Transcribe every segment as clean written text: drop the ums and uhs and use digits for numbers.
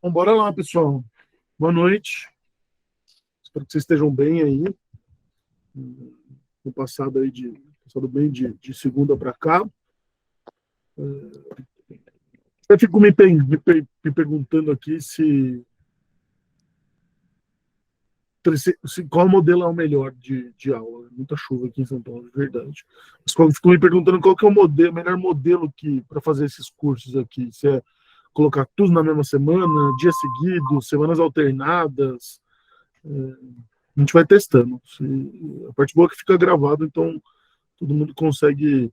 Bom, bora lá, pessoal. Boa noite. Espero que vocês estejam bem aí. No passado aí passado bem de segunda para cá. Eu fico me perguntando aqui qual modelo é o melhor de aula. Muita chuva aqui em São Paulo, de verdade. Mas fico me perguntando qual que é o melhor modelo para fazer esses cursos aqui. Se é colocar tudo na mesma semana, dia seguido, semanas alternadas. A gente vai testando. A parte boa é que fica gravado, então todo mundo consegue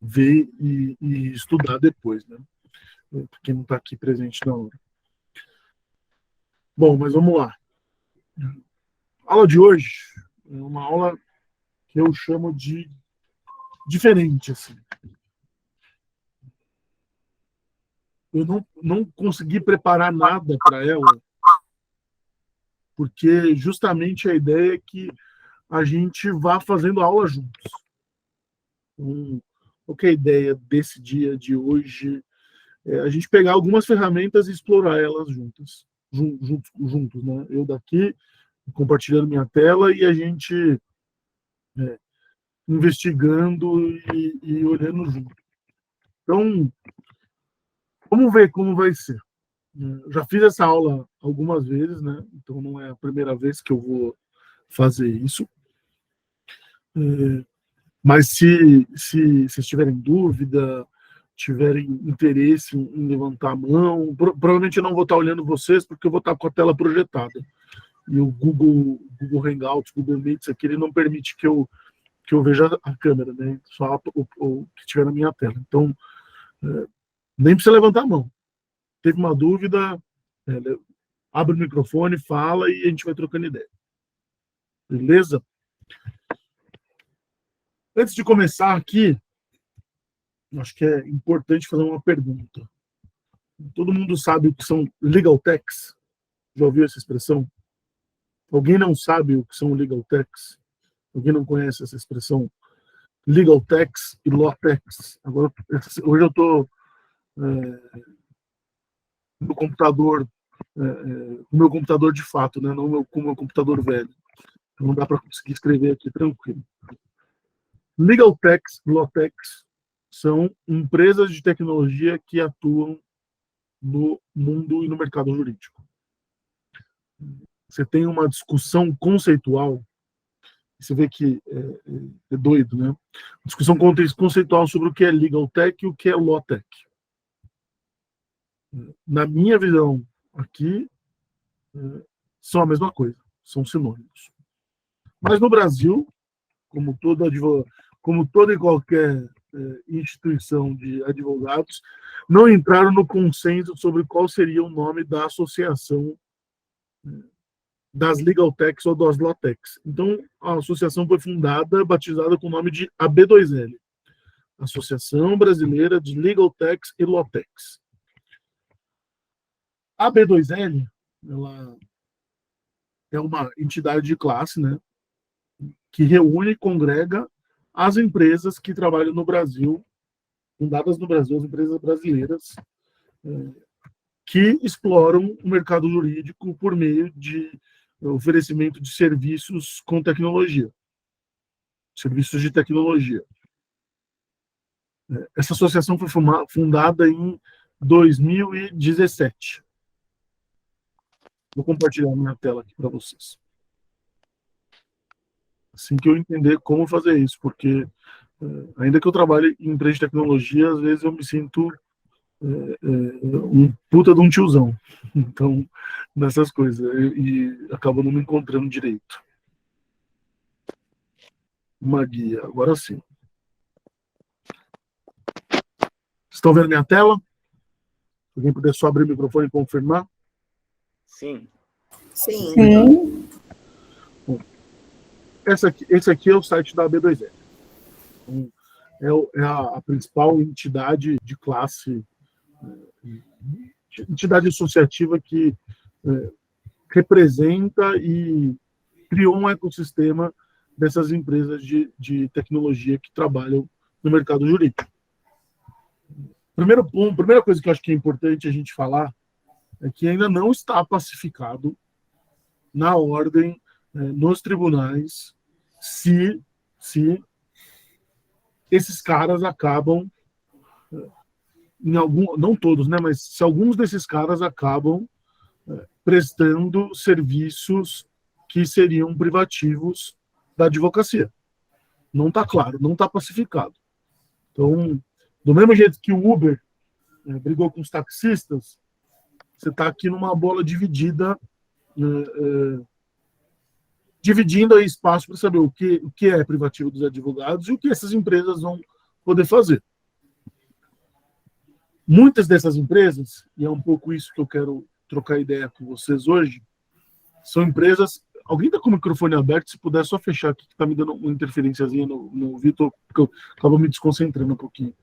ver e estudar depois, né? Quem não está aqui presente na hora. Bom, mas vamos lá. A aula de hoje é uma aula que eu chamo de diferente, assim. Eu não consegui preparar nada para ela, porque justamente a ideia é que a gente vá fazendo aula juntos. Então, qual que é a ideia desse dia de hoje? É a gente pegar algumas ferramentas e explorar elas juntos, né? Eu daqui, compartilhando minha tela e a gente investigando e olhando junto. Então, vamos ver como vai ser. Eu já fiz essa aula algumas vezes, né? Então não é a primeira vez que eu vou fazer isso. Mas se vocês tiverem dúvida, tiverem interesse em levantar a mão, provavelmente eu não vou estar olhando vocês, porque eu vou estar com a tela projetada. E o Google Hangouts, Google Meets aqui, ele não permite que eu veja a câmera, né? Só o que estiver na minha tela. Então, nem precisa levantar a mão. Teve uma dúvida, abre o microfone, fala e a gente vai trocando ideia. Beleza? Antes de começar aqui, acho que é importante fazer uma pergunta. Todo mundo sabe o que são legal techs? Já ouviu essa expressão? Alguém não sabe o que são legal techs? Alguém não conhece essa expressão? Legal techs e law techs. Agora, hoje eu estou no computador, o meu computador de fato, né? Não com o meu computador velho. Não dá para conseguir escrever aqui tranquilo. Legal techs, law techs são empresas de tecnologia que atuam no mundo e no mercado jurídico. Você tem uma discussão conceitual, você vê que é doido, né? Discussão conceitual sobre o que é legal tech e o que é law tech. Na minha visão, aqui, são a mesma coisa, são sinônimos. Mas no Brasil, como toda e qualquer instituição de advogados, não entraram no consenso sobre qual seria o nome da associação das legal techs ou das law techs. Então, a associação foi batizada com o nome de AB2L, Associação Brasileira de Legal Techs e Law Techs. A AB2L, ela é uma entidade de classe, né, que reúne e congrega as empresas que trabalham no Brasil, fundadas no Brasil, as empresas brasileiras, que exploram o mercado jurídico por meio de oferecimento de serviços com tecnologia. Serviços de tecnologia. Essa associação foi fundada em 2017. Vou compartilhar minha tela aqui para vocês. Assim que eu entender como fazer isso, porque ainda que eu trabalhe em empresa de tecnologia, às vezes eu me sinto um puta de um tiozão. Então, nessas coisas. E acabo não me encontrando direito. Uma guia, agora sim. Estão vendo minha tela? Se alguém puder só abrir o microfone e confirmar. Sim. Sim. Sim. Bom, esse aqui é o site da AB2L. Então, é a principal entidade de classe, entidade associativa que representa e criou um ecossistema dessas empresas de tecnologia que trabalham no mercado jurídico. Primeiro ponto, primeira coisa que eu acho que é importante a gente falar é que ainda não está pacificado na ordem, nos tribunais, se esses caras acabam, em algum, não todos, né, mas se alguns desses caras acabam prestando serviços que seriam privativos da advocacia. Não está claro, não está pacificado. Então, do mesmo jeito que o Uber brigou com os taxistas, você está aqui numa bola dividida, dividindo aí espaço para saber o que é privativo dos advogados e o que essas empresas vão poder fazer. Muitas dessas empresas, e é um pouco isso que eu quero trocar ideia com vocês hoje, são empresas. Alguém está com o microfone aberto? Se puder, só fechar aqui, que está me dando uma interferenciazinha no Vitor, porque eu acabo me desconcentrando um pouquinho.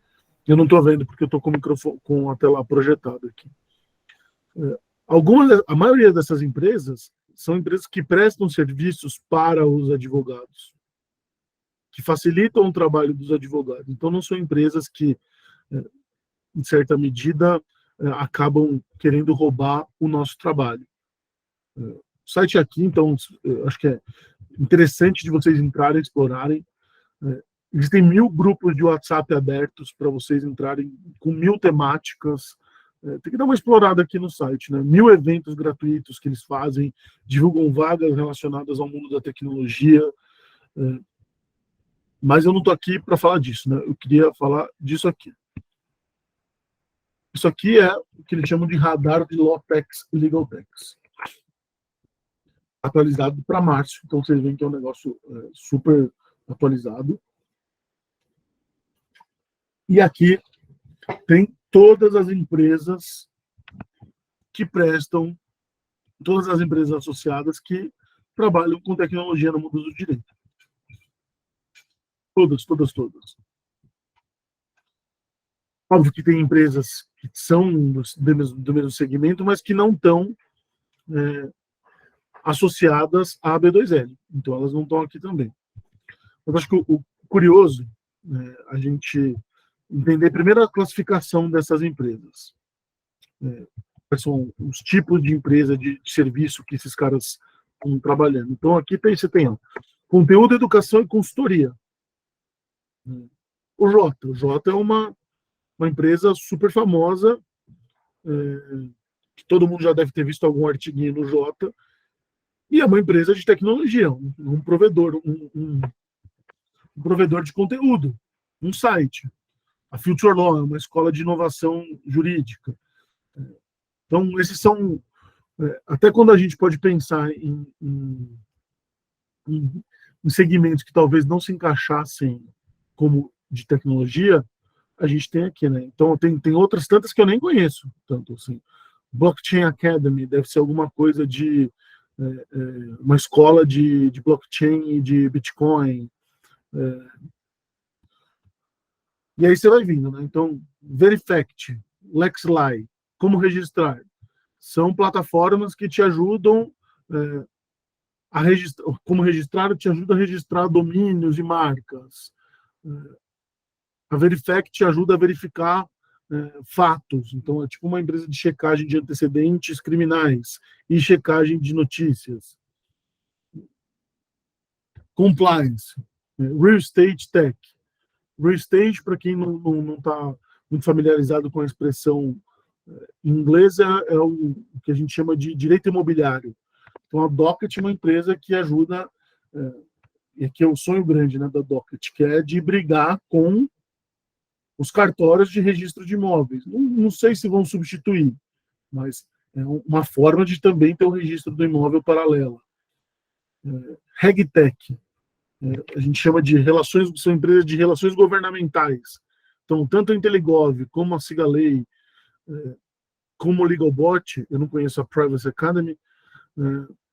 Eu não estou vendo porque eu estou com o microfone, com a tela projetada aqui. A maioria dessas empresas são empresas que prestam serviços para os advogados, que facilitam o trabalho dos advogados. Então, não são empresas que, em certa medida, acabam querendo roubar o nosso trabalho. O site aqui, então, acho que é interessante de vocês entrarem, explorarem. Existem 1000 grupos de WhatsApp abertos para vocês entrarem, com 1000 temáticas. Tem que dar uma explorada aqui no site, né? 1000 eventos gratuitos que eles fazem, divulgam vagas relacionadas ao mundo da tecnologia. Mas eu não estou aqui para falar disso, né? Eu queria falar disso aqui. Isso aqui é o que eles chamam de radar de LawTechs e LegalTechs, atualizado para março. Então vocês veem que é um negócio super atualizado. E aqui tem todas as empresas que prestam, todas as empresas associadas que trabalham com tecnologia no mundo do direito. Todas, todas, todas. Óbvio que tem empresas que são do mesmo segmento, mas que não estão associadas à B2L. Então, elas não estão aqui também. Eu acho que o curioso a gente entender primeiro a classificação dessas empresas. Quais são os tipos de empresa, de serviço que esses caras estão trabalhando. Então, aqui você tem conteúdo, educação e consultoria. O Jota é uma empresa super famosa, que todo mundo já deve ter visto algum artiguinho no Jota, e é uma empresa de tecnologia, um provedor, um provedor de conteúdo, um site. A Future Law é uma escola de inovação jurídica. Então, esses são, até quando a gente pode pensar em segmentos que talvez não se encaixassem como de tecnologia, a gente tem aqui, né? Então, tem outras tantas que eu nem conheço, tanto assim. Blockchain Academy deve ser alguma coisa de uma escola de blockchain e de Bitcoin. E aí você vai vindo, né? Então, Verifact, LexLi, como registrar? São plataformas que te ajudam a registrar, como registrar, te ajuda a registrar domínios e marcas. A Verifact te ajuda a verificar fatos. Então, é tipo uma empresa de checagem de antecedentes criminais e checagem de notícias. Compliance, Real Estate Tech. Real Estate, para quem não está muito familiarizado com a expressão em inglês, é o que a gente chama de direito imobiliário. Então, a Docket é uma empresa que ajuda, e aqui é o sonho grande, né, da Docket, que é de brigar com os cartórios de registro de imóveis. Não sei se vão substituir, mas é uma forma de também ter o registro do imóvel paralelo. RegTech, a gente chama de relações, são empresas de relações governamentais. Então, tanto a Inteligov, como a Cigalei, como o LegalBot, eu não conheço a Privacy Academy,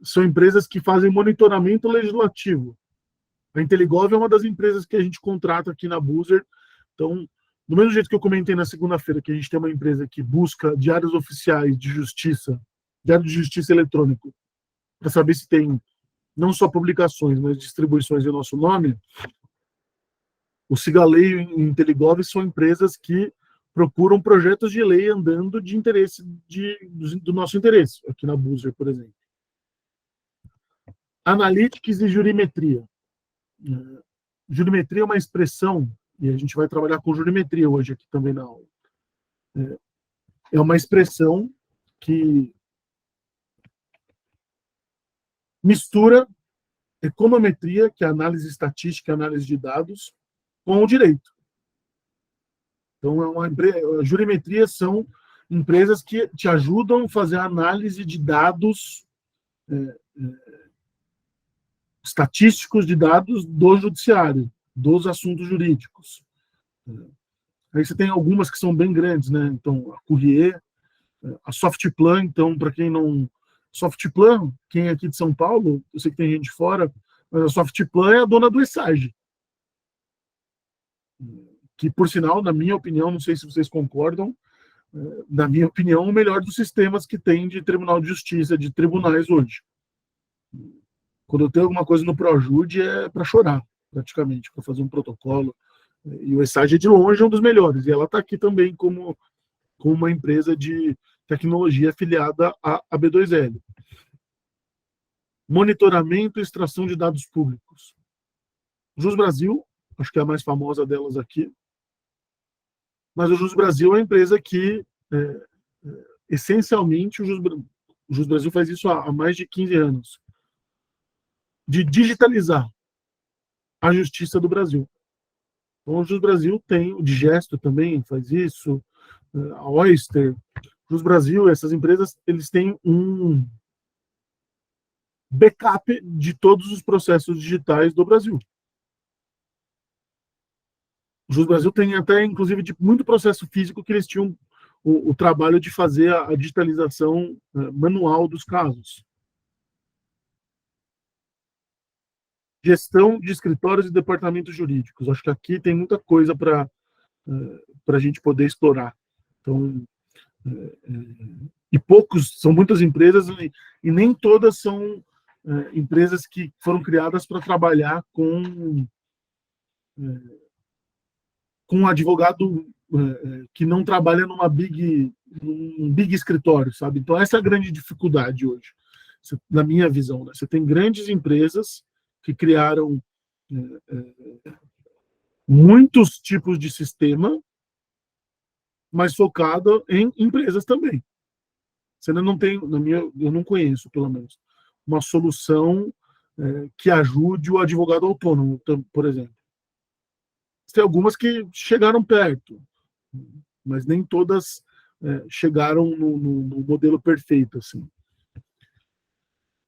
são empresas que fazem monitoramento legislativo. A Inteligov é uma das empresas que a gente contrata aqui na Buzer. Então, do mesmo jeito que eu comentei na segunda-feira, que a gente tem uma empresa que busca diários oficiais de justiça, diário de justiça eletrônico, para saber se tem não só publicações, mas distribuições em nosso nome, o Cigalei e o Inteligov são empresas que procuram projetos de lei andando de interesse do nosso interesse, aqui na Buser, por exemplo. Analytics e jurimetria. Jurimetria é uma expressão, e a gente vai trabalhar com jurimetria hoje aqui também na aula. É uma expressão que mistura econometria, que é análise estatística, análise de dados, com o direito. Então, a jurimetria são empresas que te ajudam a fazer a análise de dados estatísticos, de dados do judiciário, dos assuntos jurídicos. Aí você tem algumas que são bem grandes, né? Então, a Courrier, a Softplan, então, para quem não... Softplan, quem é aqui de São Paulo, eu sei que tem gente fora, mas a Softplan é a dona do ESAGE. Que, por sinal, na minha opinião, não sei se vocês concordam, na minha opinião, o melhor dos sistemas que tem de Tribunal de Justiça, de tribunais hoje. Quando eu tenho alguma coisa no Projude, é para chorar, praticamente, para fazer um protocolo. E o ESAGE é de longe um dos melhores. E ela está aqui também como uma empresa de tecnologia afiliada à B2L. Monitoramento e extração de dados públicos. Jus Brasil, acho que é a mais famosa delas aqui. Mas o Jus Brasil é uma empresa que, essencialmente, o Jus Brasil faz isso há mais de 15 anos, de digitalizar a justiça do Brasil. Então, o Jus Brasil tem, o Digesto também faz isso, a Oyster, o Jus Brasil, essas empresas, eles têm um backup de todos os processos digitais do Brasil. O Jus Brasil tem até, inclusive, muito processo físico que eles tinham o trabalho de fazer a digitalização manual dos casos. Gestão de escritórios e departamentos jurídicos. Acho que aqui tem muita coisa para a gente poder explorar. Então, são muitas empresas e nem todas são empresas que foram criadas para trabalhar com um advogado que não trabalha num big escritório, sabe? Então, essa é a grande dificuldade hoje, na minha visão. Né? Você tem grandes empresas que criaram muitos tipos de sistema, mas focado em empresas também. Você ainda não tem, eu não conheço, pelo menos, uma solução que ajude o advogado autônomo, por exemplo. Tem algumas que chegaram perto, mas nem todas chegaram no modelo perfeito. Assim.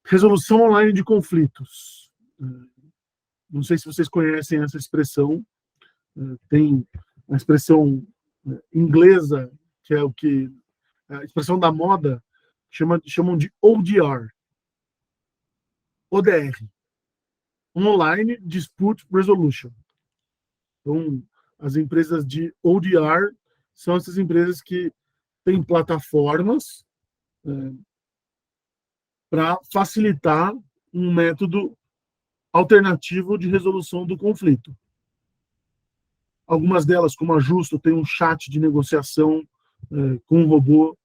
Resolução online de conflitos. Não sei se vocês conhecem essa expressão. Tem a expressão inglesa, que é a expressão da moda, chamam de ODR. ODR. Online Dispute Resolution. Então, as empresas de ODR são essas empresas que têm plataformas para facilitar um método alternativo de resolução do conflito. Algumas delas, como a Justo, tem um chat de negociação com um robô.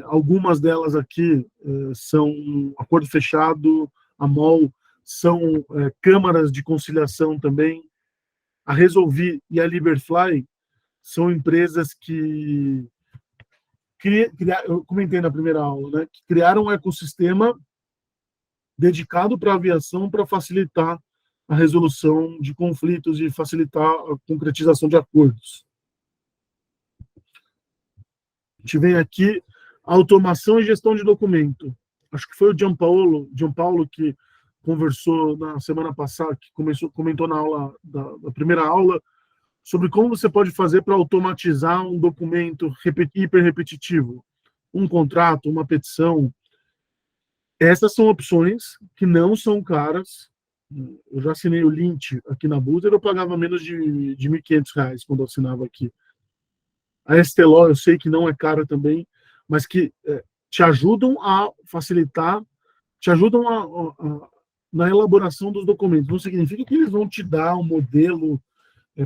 Algumas delas aqui são um acordo fechado, a MOL, são câmaras de conciliação também. A Resolvi e a Liberfly são empresas que eu comentei na primeira aula, né, que criaram um ecossistema dedicado para a aviação para facilitar a resolução de conflitos e facilitar a concretização de acordos. A gente vem aqui, automação e gestão de documento. Acho que foi o Gianpaolo que conversou na semana passada, que comentou na aula da primeira aula, sobre como você pode fazer para automatizar um documento hiper repetitivo, um contrato, uma petição. Essas são opções que não são caras. Eu já assinei o Lint aqui na Buser, eu pagava menos de R$1.500 quando eu assinava aqui. A Esteló, eu sei que não é cara também, mas que te ajudam a facilitar, te ajudam na elaboração dos documentos. Não significa que eles vão te dar um modelo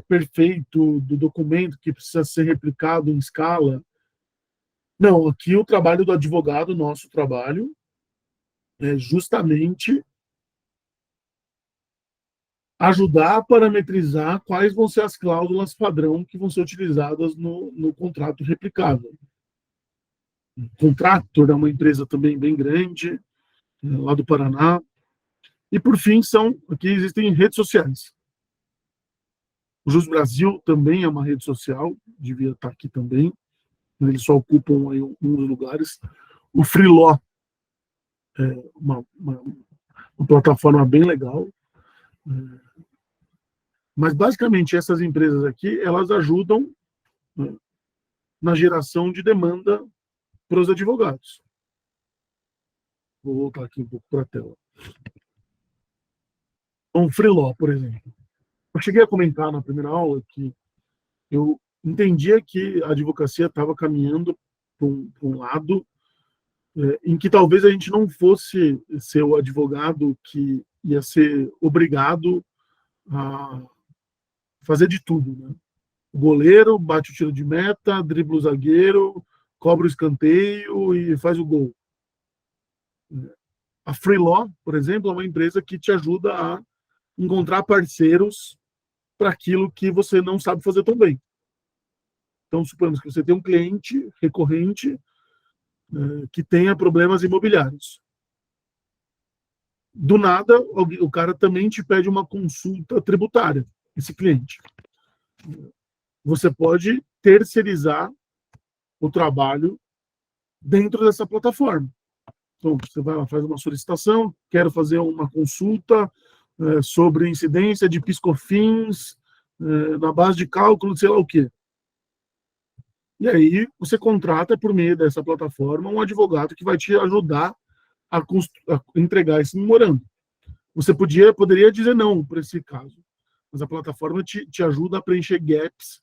perfeito do documento que precisa ser replicado em escala. Não, aqui o trabalho do advogado, nosso trabalho, é justamente ajudar a parametrizar quais vão ser as cláusulas padrão que vão ser utilizadas no contrato replicável. O Contractor é uma empresa também bem grande, lá do Paraná. E, por fim, aqui existem redes sociais. O Jus Brasil também é uma rede social, devia estar aqui também. Eles só ocupam aí um dos lugares. O Freeló é uma plataforma bem legal. Mas, basicamente, essas empresas aqui, elas ajudam, né, na geração de demanda para os advogados. Vou voltar aqui um pouco para a tela. Então, o Freeló, por exemplo. Eu cheguei a comentar na primeira aula que eu entendia que a advocacia estava caminhando para um lado em que talvez a gente não fosse ser o advogado que ia ser obrigado a fazer de tudo, né? O goleiro bate o tiro de meta, dribla o zagueiro, cobra o escanteio e faz o gol. A Freeló, por exemplo, é uma empresa que te ajuda a encontrar parceiros para aquilo que você não sabe fazer tão bem. Então, suponhamos que você tem um cliente recorrente que tenha problemas imobiliários. Do nada, o cara também te pede uma consulta tributária, esse cliente. Você pode terceirizar o trabalho dentro dessa plataforma. Então, você vai lá, faz uma solicitação, quero fazer uma consulta sobre incidência de PIS/COFINS na base de cálculo de sei lá o quê. E aí você contrata, por meio dessa plataforma, um advogado que vai te ajudar a entregar esse memorando. Você poderia dizer não para esse caso, mas a plataforma te ajuda a preencher gaps,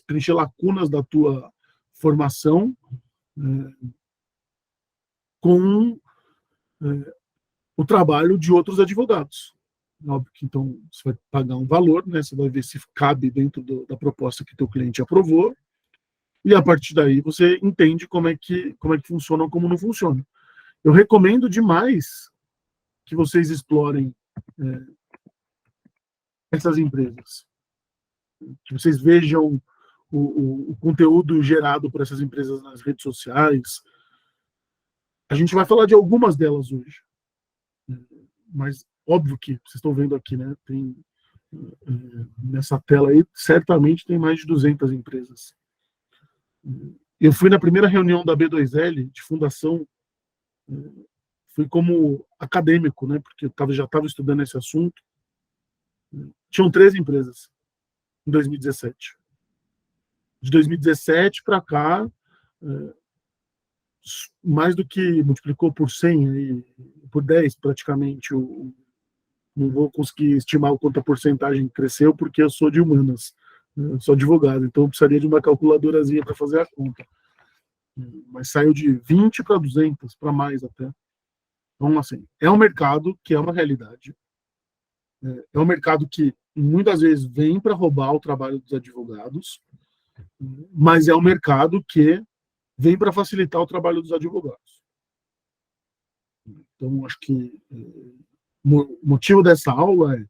preencher lacunas da tua formação com o trabalho de outros advogados. Óbvio que então você vai pagar um valor, né? Você vai ver se cabe dentro da proposta que teu cliente aprovou, e a partir daí você entende como é que funciona ou como não funciona. Eu recomendo demais que vocês explorem essas empresas, que vocês vejam o conteúdo gerado por essas empresas nas redes sociais. A gente vai falar de algumas delas hoje, mas óbvio que vocês estão vendo aqui, né? Tem nessa tela aí, certamente tem mais de 200 empresas. Eu fui na primeira reunião da B2L de fundação, fui como acadêmico, né? Porque eu já estava estudando esse assunto. Tinham 13 empresas em 2017. De 2017 para cá, mais do que multiplicou por 100, aí, por 10 praticamente. Não vou conseguir estimar o quanto a porcentagem cresceu, porque eu sou de humanas, eu sou advogado, então eu precisaria de uma calculadorazinha para fazer a conta. Mas saiu de 20 para 200, para mais até. Então, assim, é um mercado que é uma realidade. É um mercado que muitas vezes vem para roubar o trabalho dos advogados, mas é um mercado que vem para facilitar o trabalho dos advogados. Então, acho que o motivo dessa aula é,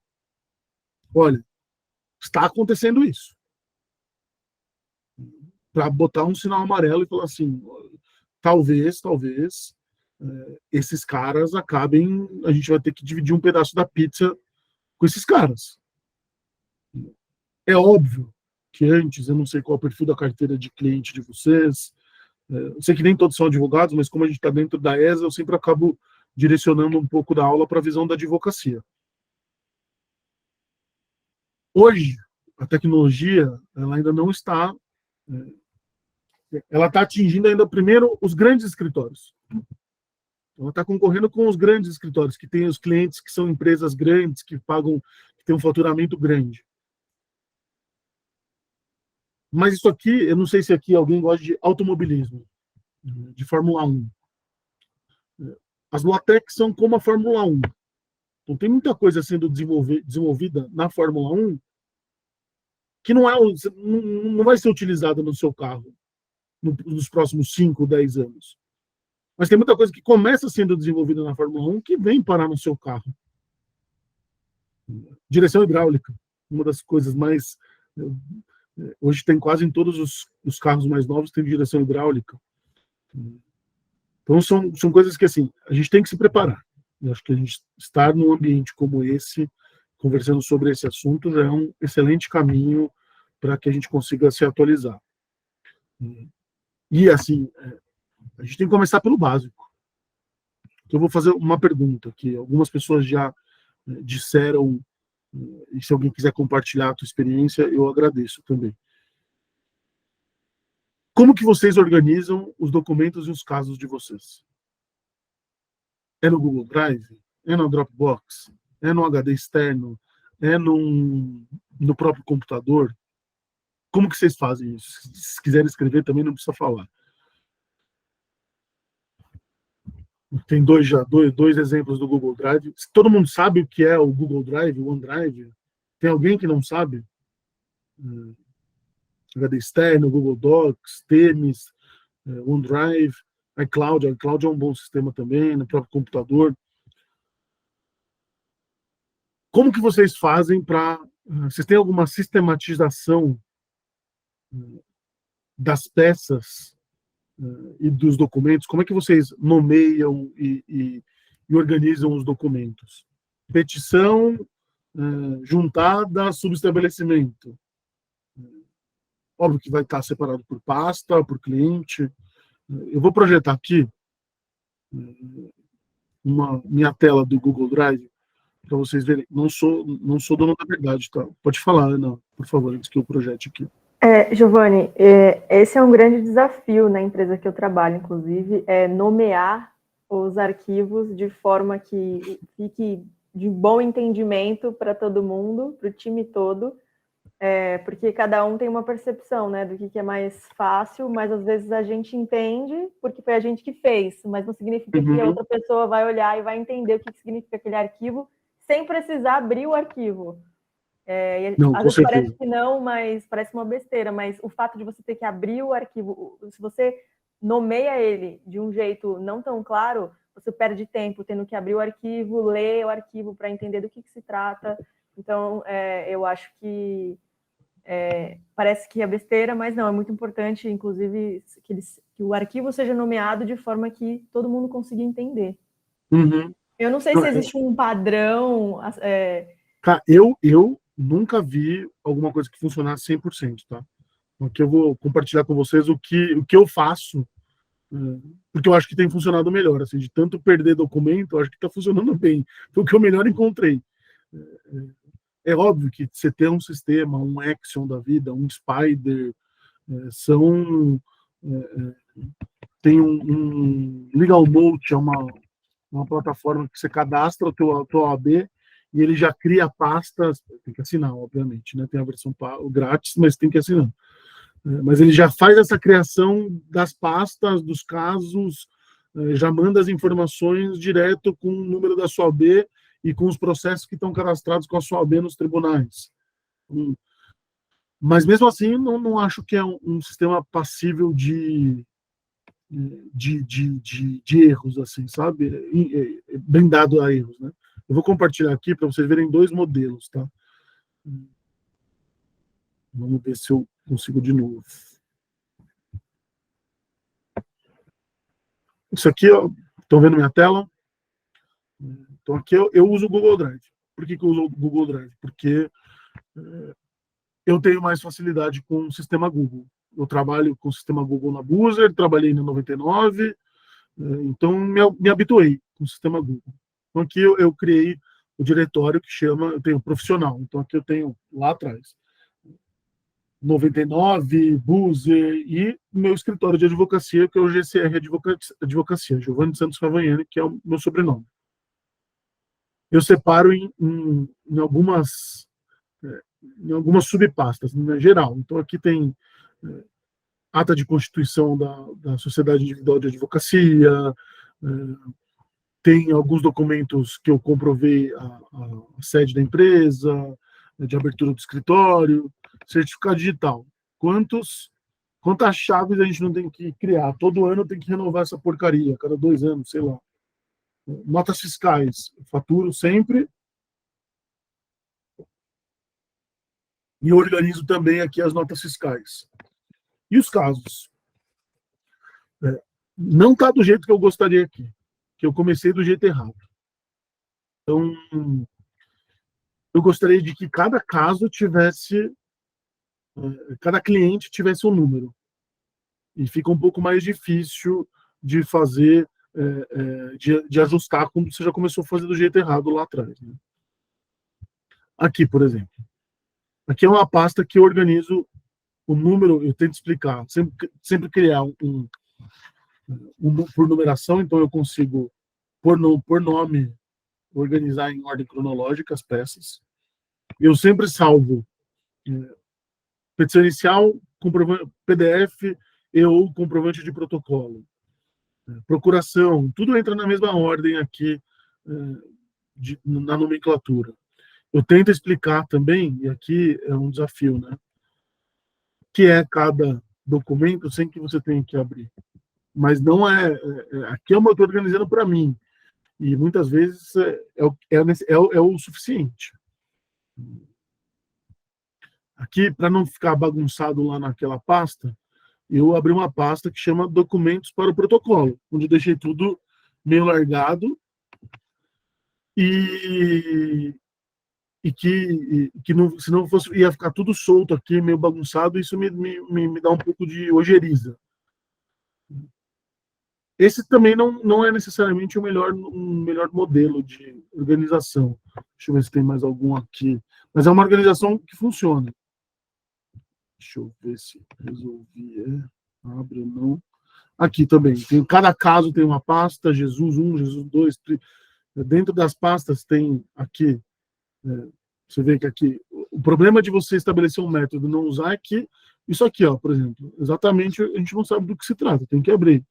olha, está acontecendo isso. Para botar um sinal amarelo e falar assim, talvez, esses caras acabem, a gente vai ter que dividir um pedaço da pizza com esses caras. É óbvio que antes, eu não sei qual é o perfil da carteira de cliente de vocês, eu sei que nem todos são advogados, mas como a gente está dentro da ESA, eu sempre acabo direcionando um pouco da aula para a visão da advocacia. Hoje, a tecnologia, ela ainda não está... ela está atingindo ainda, primeiro, os grandes escritórios. Ela está concorrendo com os grandes escritórios, que têm os clientes que são empresas grandes, que pagam, que têm um faturamento grande. Mas isso aqui, eu não sei se aqui alguém gosta de automobilismo, de Fórmula 1. As Loatec são como a Fórmula 1. Então tem muita coisa sendo desenvolvida na Fórmula 1 que não vai ser utilizada no seu carro nos próximos 5, 10 anos. Mas tem muita coisa que começa sendo desenvolvida na Fórmula 1 que vem parar no seu carro. Direção hidráulica, uma das coisas mais... Hoje tem quase em todos os carros mais novos tem direção hidráulica. Então são coisas que assim, a gente tem que se preparar. Eu acho que a gente estar num ambiente como esse, conversando sobre esse assunto, já é um excelente caminho para que a gente consiga se atualizar. E assim, a gente tem que começar pelo básico. Então, eu vou fazer uma pergunta que algumas pessoas já disseram, e se alguém quiser compartilhar a tua experiência, eu agradeço também. Como que vocês organizam os documentos e os casos de vocês? É no Google Drive? É no Dropbox? É no HD externo? É no próprio computador? Como que vocês fazem isso? Se quiserem escrever também não precisa falar. Tem dois exemplos do Google Drive. Todo mundo sabe o que é o Google Drive, o OneDrive? Tem alguém que não sabe? HD externo, Google Docs, Teams, OneDrive, iCloud. iCloud é um bom sistema também, no próprio computador. Como que vocês fazem para... Vocês têm alguma sistematização das peças e dos documentos? Como é que vocês nomeiam e organizam os documentos? Petição, juntada, subestabelecimento. Óbvio que vai estar separado por pasta, por cliente. Eu vou projetar aqui minha tela do Google Drive para vocês verem. Não sou dono da verdade, tá? Pode falar, Ana, por favor, antes que eu projete aqui. Giovanni, esse é um grande desafio na empresa que eu trabalho, inclusive, é nomear os arquivos de forma que fique de bom entendimento para todo mundo, para o time todo, porque cada um tem uma percepção, né, do que é mais fácil, mas às vezes a gente entende porque foi a gente que fez, mas não significa que a outra pessoa vai olhar e vai entender o que significa aquele arquivo sem precisar abrir o arquivo. Não, às vezes parece que não, mas parece uma besteira, mas o fato de você ter que abrir o arquivo, se você nomeia ele de um jeito não tão claro, você perde tempo tendo que abrir o arquivo, ler o arquivo para entender do que se trata. Então, eu acho que parece que é besteira, mas não, é muito importante, inclusive, que o arquivo seja nomeado de forma que todo mundo consiga entender. Eu não sei se existe um padrão... Tá, eu nunca vi alguma coisa que funcionasse 100%, tá? Aqui eu vou compartilhar com vocês o que eu faço, porque eu acho que tem funcionado melhor, assim, de tanto perder documento, eu acho que está funcionando bem. Foi o que eu melhor encontrei. É óbvio que você ter um sistema, um Axiom da vida, um Spider, tem um LegalNote, é uma plataforma que você cadastra a tua OAB e ele já cria pastas, tem que assinar, obviamente, né? Tem a versão grátis, mas tem que assinar. Mas ele já faz essa criação das pastas, dos casos, já manda as informações direto com o número da sua OAB e com os processos que estão cadastrados com a sua OAB nos tribunais. Mas mesmo assim, não acho que é um sistema passível de erros, assim, sabe? Blindado a erros, né? Eu vou compartilhar aqui para vocês verem dois modelos, tá? Vamos ver se eu consigo de novo. Isso aqui, estão vendo minha tela? Então aqui eu uso o Google Drive. Por que eu uso o Google Drive? Porque eu tenho mais facilidade com o sistema Google. Eu trabalho com o sistema Google na Boozer, trabalhei na 99, então me habituei com o sistema Google. Então aqui eu criei o diretório que chama, eu tenho profissional, então aqui eu tenho lá atrás 99, Boozer e meu escritório de advocacia, que é o GCR Advocacia, Giovanni Santos Cavagnani, que é o meu sobrenome. Eu separo em algumas subpastas, na geral. Então aqui tem ata de constituição da Sociedade Individual de Advocacia, tem alguns documentos que eu comprovei a sede da empresa, de abertura do escritório, certificado digital. Quantas chaves a gente não tem que criar? Todo ano tem que renovar essa porcaria, cada 2 anos, sei lá. Notas fiscais, faturo sempre. E eu organizo também aqui as notas fiscais. E os casos? Não está do jeito que eu gostaria aqui, que eu comecei do jeito errado. Então, eu gostaria de que cada caso tivesse, cada cliente tivesse um número. E fica um pouco mais difícil de fazer, de ajustar quando você já começou a fazer do jeito errado lá atrás. Né? Aqui, por exemplo. Aqui é uma pasta que eu organizo o número, eu tento explicar, sempre criar por numeração, então eu consigo, por nome, organizar em ordem cronológica as peças. Eu sempre salvo petição inicial, PDF ou comprovante de protocolo. Procuração, tudo entra na mesma ordem aqui na nomenclatura. Eu tento explicar também, e aqui é um desafio, né? Que é cada documento sem que você tenha que abrir. Mas não aqui é uma eu estou organizando para mim. E muitas vezes é o suficiente. Aqui, para não ficar bagunçado lá naquela pasta, eu abri uma pasta que chama Documentos para o Protocolo, onde eu deixei tudo meio largado e que não, se não fosse, ia ficar tudo solto aqui, meio bagunçado, isso me dá um pouco de ojeriza. Esse também não é necessariamente um melhor modelo de organização. Deixa eu ver se tem mais algum aqui. Mas é uma organização que funciona. Deixa eu ver se resolvi. Abre ou não. Aqui também. Cada caso tem uma pasta, Jesus 1, Jesus 2. Dentro das pastas tem aqui. Você vê que aqui. O problema de você estabelecer um método e não usar é que isso aqui, ó, por exemplo, exatamente a gente não sabe do que se trata, tem que abrir.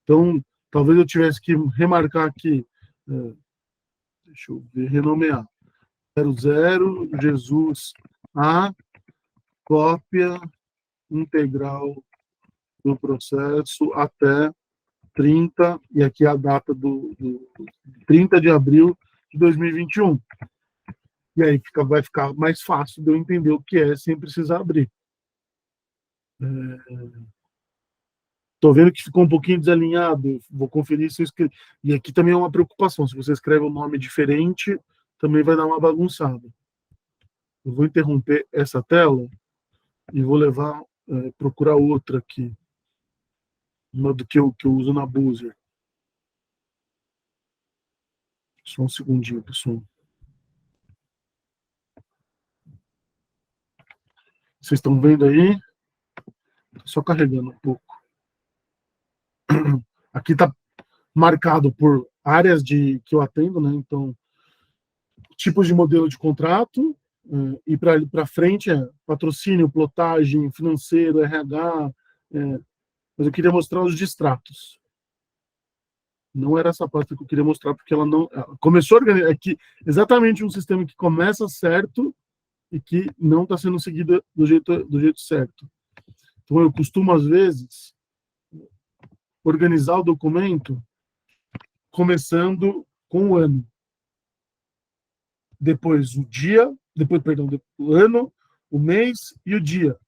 Então, talvez eu tivesse que remarcar aqui. Deixa eu ver, renomear. 00, Jesus A, cópia integral do processo até 30, e aqui a data do 30 de abril de 2021. E aí vai ficar mais fácil de eu entender o que é sem precisar abrir. Estou vendo que ficou um pouquinho desalinhado, vou conferir se eu escrevi. E aqui também é uma preocupação, se você escreve um nome diferente, também vai dar uma bagunçada. Eu vou interromper essa tela e vou procurar outra aqui, uma do que eu uso na Buzer. Só um segundinho, pessoal. Vocês estão vendo aí? Só carregando um pouco. Aqui está marcado por áreas que eu atendo, né? Então, tipos de modelo de contrato, e para frente é patrocínio, plotagem, financeiro, RH, mas eu queria mostrar os distratos. Não era essa pasta que eu queria mostrar, porque ela não... Começou a organizar aqui exatamente um sistema que começa certo e que não está sendo seguido do jeito certo. Então, eu costumo, às vezes, organizar o documento começando com o ano. Depois o ano, o mês e o dia.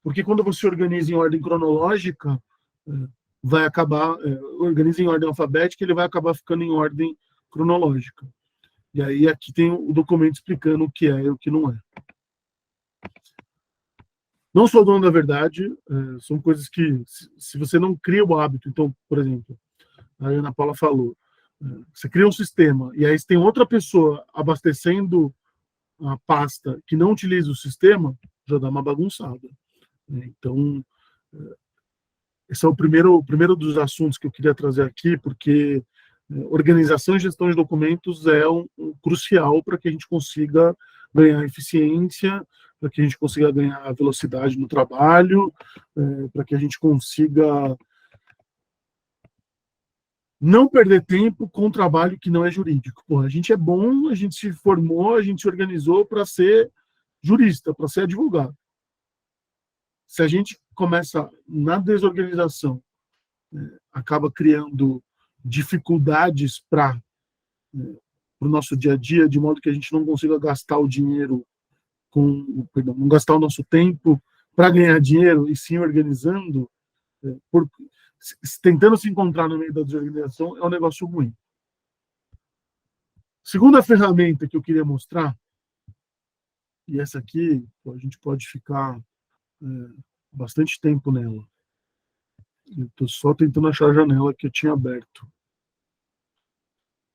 Porque quando você organiza em ordem cronológica, vai acabar, organiza em ordem alfabética, ele vai acabar ficando em ordem cronológica. E aí aqui tem o documento explicando o que é e o que não é. Não sou dono da verdade, são coisas que, se você não cria o hábito, então, por exemplo, a Ana Paula falou, você cria um sistema, e aí você tem outra pessoa abastecendo a pasta que não utiliza o sistema, já dá uma bagunçada. Então, esse é o primeiro dos assuntos que eu queria trazer aqui, porque organização e gestão de documentos é crucial para que a gente consiga ganhar eficiência, para que a gente consiga ganhar velocidade no trabalho, para que a gente consiga não perder tempo com um trabalho que não é jurídico. Pô, a gente é bom, a gente se formou, a gente se organizou para ser jurista, para ser advogado. se a gente começa na desorganização, acaba criando dificuldades para o nosso dia a dia, de modo que a gente não consiga gastar o dinheiro não gastar o nosso tempo para ganhar dinheiro, e sim organizando, tentando se encontrar no meio da desorganização, é um negócio ruim. Segunda ferramenta que eu queria mostrar, e essa aqui a gente pode ficar bastante tempo nela. Eu estou só tentando achar a janela que eu tinha aberto.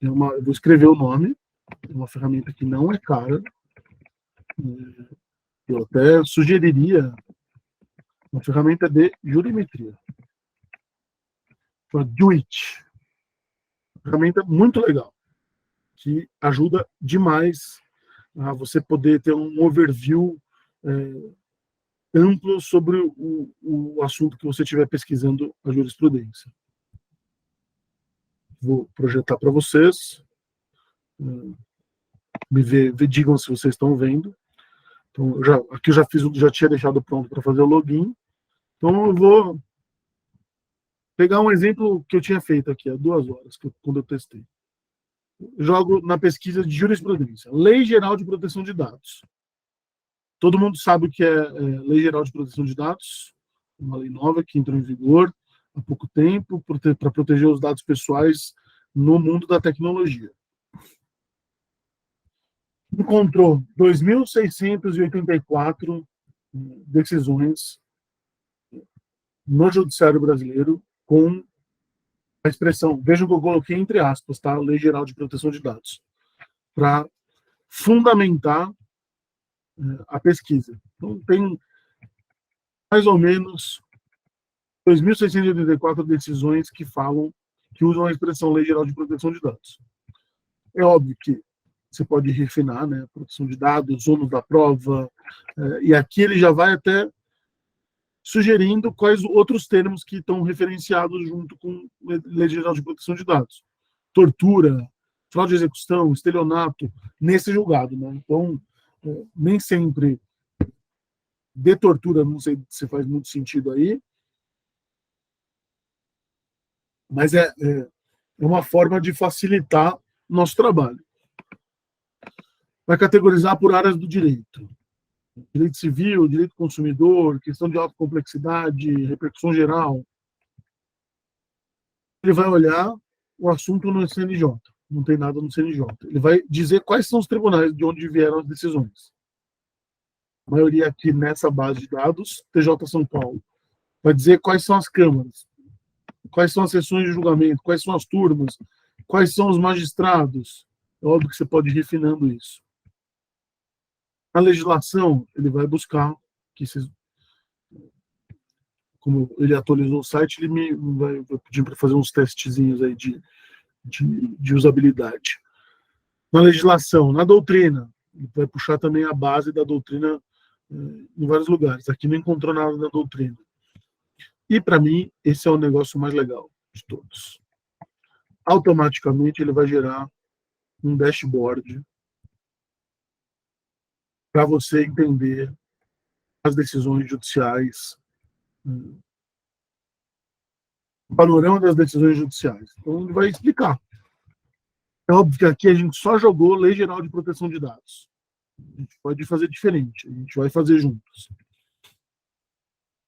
Eu vou escrever o nome. É uma ferramenta que não é cara. Eu até sugeriria uma ferramenta de jurimetria. Chama Duit. Ferramenta muito legal, que ajuda demais a você poder ter um overview amplo sobre o assunto que você estiver pesquisando, a jurisprudência. Vou projetar para vocês. Digam se vocês estão vendo. Então, aqui eu já tinha deixado pronto para fazer o login. Então, eu vou pegar um exemplo que eu tinha feito aqui há 2 horas, quando eu testei. Jogo na pesquisa de jurisprudência. Lei Geral de Proteção de Dados. Todo mundo sabe o que é Lei Geral de Proteção de Dados, uma lei nova que entrou em vigor há pouco tempo para proteger os dados pessoais no mundo da tecnologia. Encontrou 2.684 decisões no judiciário brasileiro com a expressão, vejam que eu coloquei entre aspas, tá? Lei Geral de Proteção de Dados, para fundamentar a pesquisa. Então, tem mais ou menos 2.684 decisões que usam a expressão Lei Geral de Proteção de Dados. É óbvio que você pode refinar, né? Proteção de dados, ônus da prova, e aqui ele já vai até sugerindo quais outros termos que estão referenciados junto com Lei Geral de Proteção de Dados. Tortura, fraude de execução, estelionato, nesse julgado, né? Então, nem sempre de tortura, não sei se faz muito sentido aí, mas é uma forma de facilitar o nosso trabalho. Vai categorizar por áreas do direito. Direito civil, direito consumidor, questão de alta complexidade, repercussão geral. Ele vai olhar o assunto no CNJ. Não tem nada no CNJ. Ele vai dizer quais são os tribunais de onde vieram as decisões. A maioria aqui nessa base de dados, TJ São Paulo. Vai dizer quais são as câmaras, quais são as sessões de julgamento, quais são as turmas, quais são os magistrados. É óbvio que você pode ir refinando isso. Na legislação, ele vai buscar, como ele atualizou o site, ele vai pedir para fazer uns testezinhos aí de usabilidade. Na legislação, na doutrina, ele vai puxar também a base da doutrina em vários lugares. Aqui não encontrou nada na doutrina. E, para mim, esse é o negócio mais legal de todos. Automaticamente, ele vai gerar um dashboard para você entender as decisões judiciais, o panorama das decisões judiciais. Então, ele vai explicar. É óbvio que aqui a gente só jogou Lei Geral de Proteção de Dados. A gente pode fazer diferente, a gente vai fazer juntos.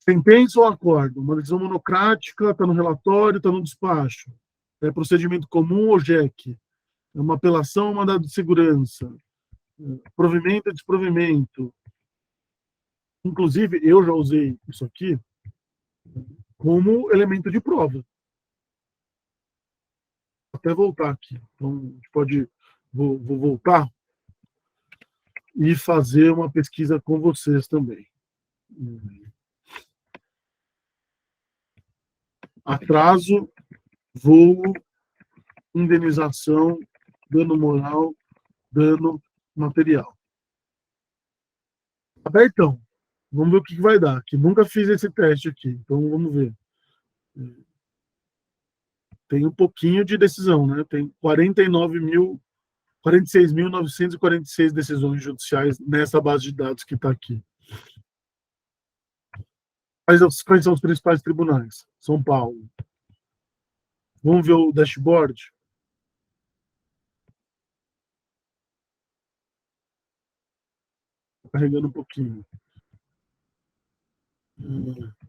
Sentença ou acordo? Uma decisão monocrática, está no relatório, está no despacho. É procedimento comum ou JEC? É uma apelação ou mandado de segurança? Provimento ou desprovimento? Inclusive, eu já usei isso aqui como elemento de prova. Até voltar aqui. Então, a gente pode... Vou voltar e fazer uma pesquisa com vocês também. Atraso, voo, indenização, dano moral, dano material. Abertão. Vamos ver o que vai dar. Que nunca fiz esse teste aqui, então vamos ver. Tem um pouquinho de decisão, né? Tem 46.946 decisões judiciais nessa base de dados que está aqui. Quais são os principais tribunais? São Paulo. Vamos ver o dashboard? Carregando um pouquinho.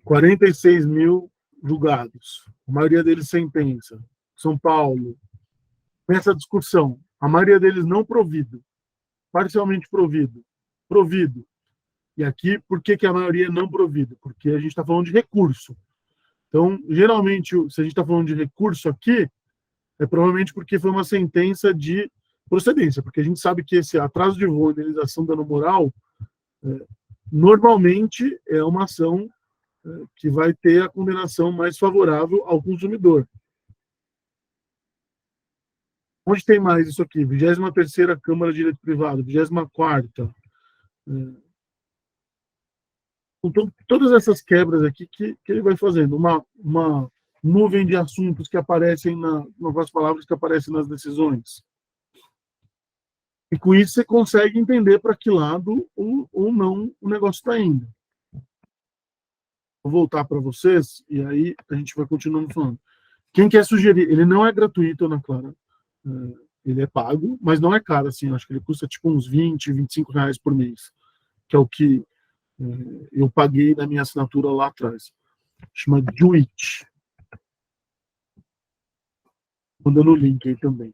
46 mil julgados. A maioria deles sentença. São Paulo. Nessa discussão, a maioria deles não provido. Parcialmente provido. Provido. E aqui, por que a maioria é não provido? Porque a gente está falando de recurso. Então, geralmente, se a gente está falando de recurso aqui, é provavelmente porque foi uma sentença de procedência, porque a gente sabe que esse atraso de voo, indenização, dano moral, normalmente é uma ação que vai ter a condenação mais favorável ao consumidor. Onde tem mais isso aqui? 23ª Câmara de Direito Privado, 24ª. Então, todas essas quebras aqui que ele vai fazendo. Uma nuvem de assuntos que aparecem, novas palavras que aparecem nas decisões. E com isso você consegue entender para que lado ou não o negócio está indo. Vou voltar para vocês e aí a gente vai continuando falando. Quem quer sugerir? Ele não é gratuito, Ana Clara. Ele é pago, mas não é caro, assim. Acho que ele custa tipo uns 20, 25 reais por mês, que é o que eu paguei na minha assinatura lá atrás. Chama Juit. Mandando o link aí também.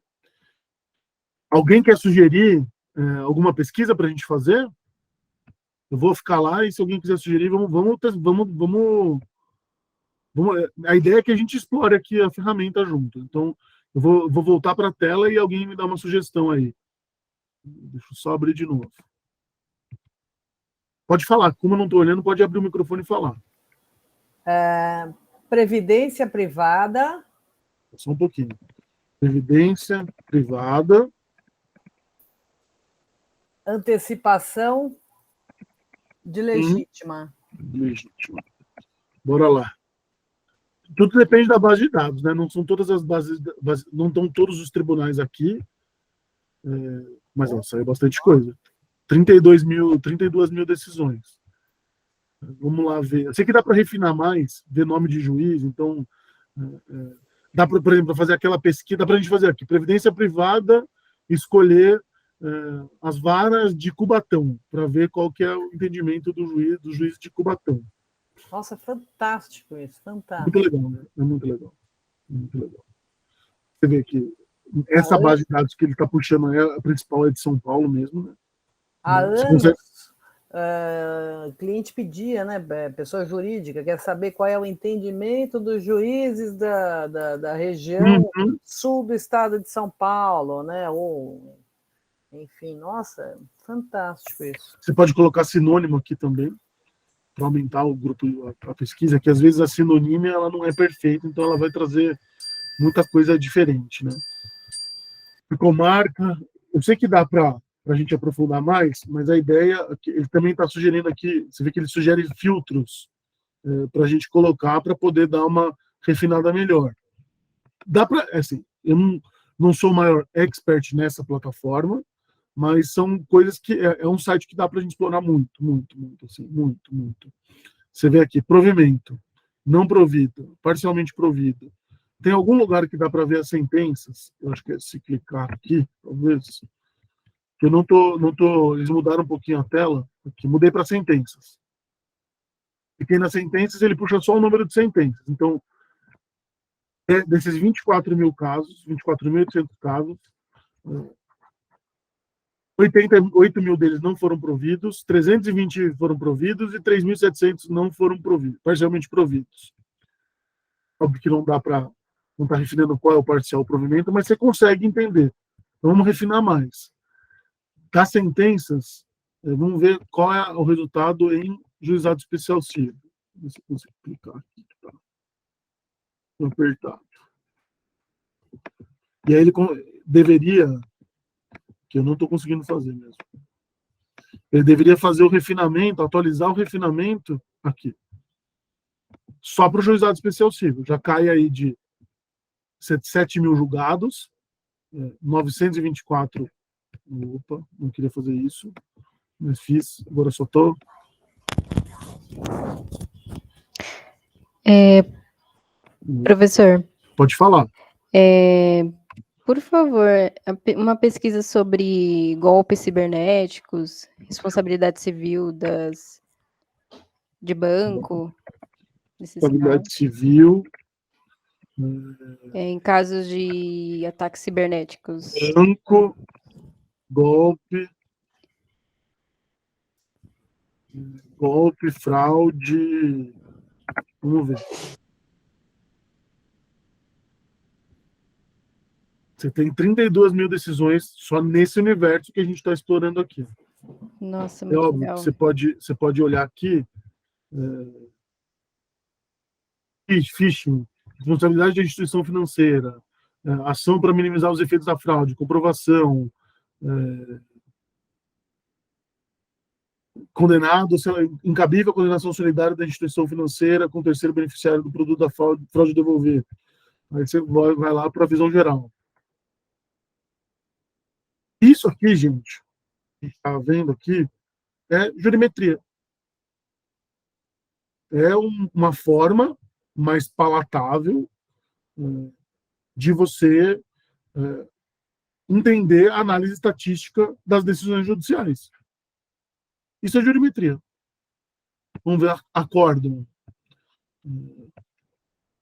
Alguém quer sugerir alguma pesquisa para a gente fazer? Eu vou ficar lá e se alguém quiser sugerir, vamos. A ideia é que a gente explore aqui a ferramenta junto. Então, eu vou voltar para a tela e alguém me dá uma sugestão aí. Deixa eu só abrir de novo. Pode falar. Como eu não estou olhando, pode abrir o microfone e falar. Previdência privada. Só um pouquinho. Previdência privada. Antecipação de legítima. Legítima. Bora lá. Tudo depende da base de dados, né? Não são todas as bases, não estão todos os tribunais aqui, mas saiu bastante coisa. 32 mil decisões. Vamos lá ver. Eu sei que dá para refinar mais, ver nome de juiz, então dá para, por exemplo, fazer aquela pesquisa, dá para a gente fazer aqui, previdência privada, escolher as varas de Cubatão, para ver qual que é o entendimento do juiz de Cubatão. Nossa, fantástico isso, fantástico. Muito legal, né? É muito legal. Muito legal. Você vê que essa base de dados que ele está puxando, a principal é de São Paulo mesmo, né? Há anos, o cliente pedia, né, pessoa jurídica, quer saber qual é o entendimento dos juízes da região sul do estado de São Paulo, né? Ou, enfim, nossa, fantástico isso. Você pode colocar sinônimo aqui também, para aumentar o grupo, a pesquisa, que às vezes a sinonímia ela não é perfeita, então ela vai trazer muita coisa diferente, né? Ficou marca. Eu sei que dá para a gente aprofundar mais, mas a ideia é que ele também está sugerindo aqui, você vê que ele sugere filtros para a gente colocar para poder dar uma refinada melhor. Dá para, assim, eu não sou o maior expert nessa plataforma, mas são coisas que é um site que dá para a gente explorar muito, assim, muito. Você vê aqui, provimento, não provido, parcialmente provido. Tem algum lugar que dá para ver as sentenças? Eu acho que é se clicar aqui, talvez. Que eu não tô, eles mudaram um pouquinho a tela, aqui, mudei para sentenças. E tem nas sentenças, ele puxa só o número de sentenças. Então, desses 24 mil casos, 24.800 casos, 88 mil deles não foram providos, 320 foram providos e 3.700 não foram providos, parcialmente providos. Óbvio que não dá para, não está refinando qual é o parcial provimento, mas você consegue entender. Então vamos refinar mais. Das sentenças, vamos ver qual é o resultado em juizado especial civil. Deixa eu conseguir clicar aqui. Tá. Apertado. E aí ele deveria, que eu não estou conseguindo fazer mesmo. Ele deveria fazer o refinamento, atualizar o refinamento aqui. Só para o juizado especial civil. Já cai aí de 7 mil julgados, 924. Opa, não queria fazer isso, mas fiz. Agora só estou. Professor, Pode falar. por favor, uma pesquisa sobre golpes cibernéticos, responsabilidade civil de banco, nesses Responsabilidade casos, civil, em casos de ataques cibernéticos. banco, golpe, fraude. Vamos ver. Você tem 32 mil decisões só nesse universo que a gente está explorando aqui. Nossa, É muito óbvio legal. que você pode olhar aqui. Phishing, responsabilidade da instituição financeira, ação para minimizar os efeitos da fraude, comprovação, condenado, incabível condenação solidária da instituição financeira com o terceiro beneficiário do produto da fraude devolver. Aí você vai lá para a visão geral. Isso aqui, gente, que está vendo aqui, é jurimetria. É uma forma mais palatável de você entender a análise estatística das decisões judiciais. Isso é jurimetria. Vamos ver acórdão.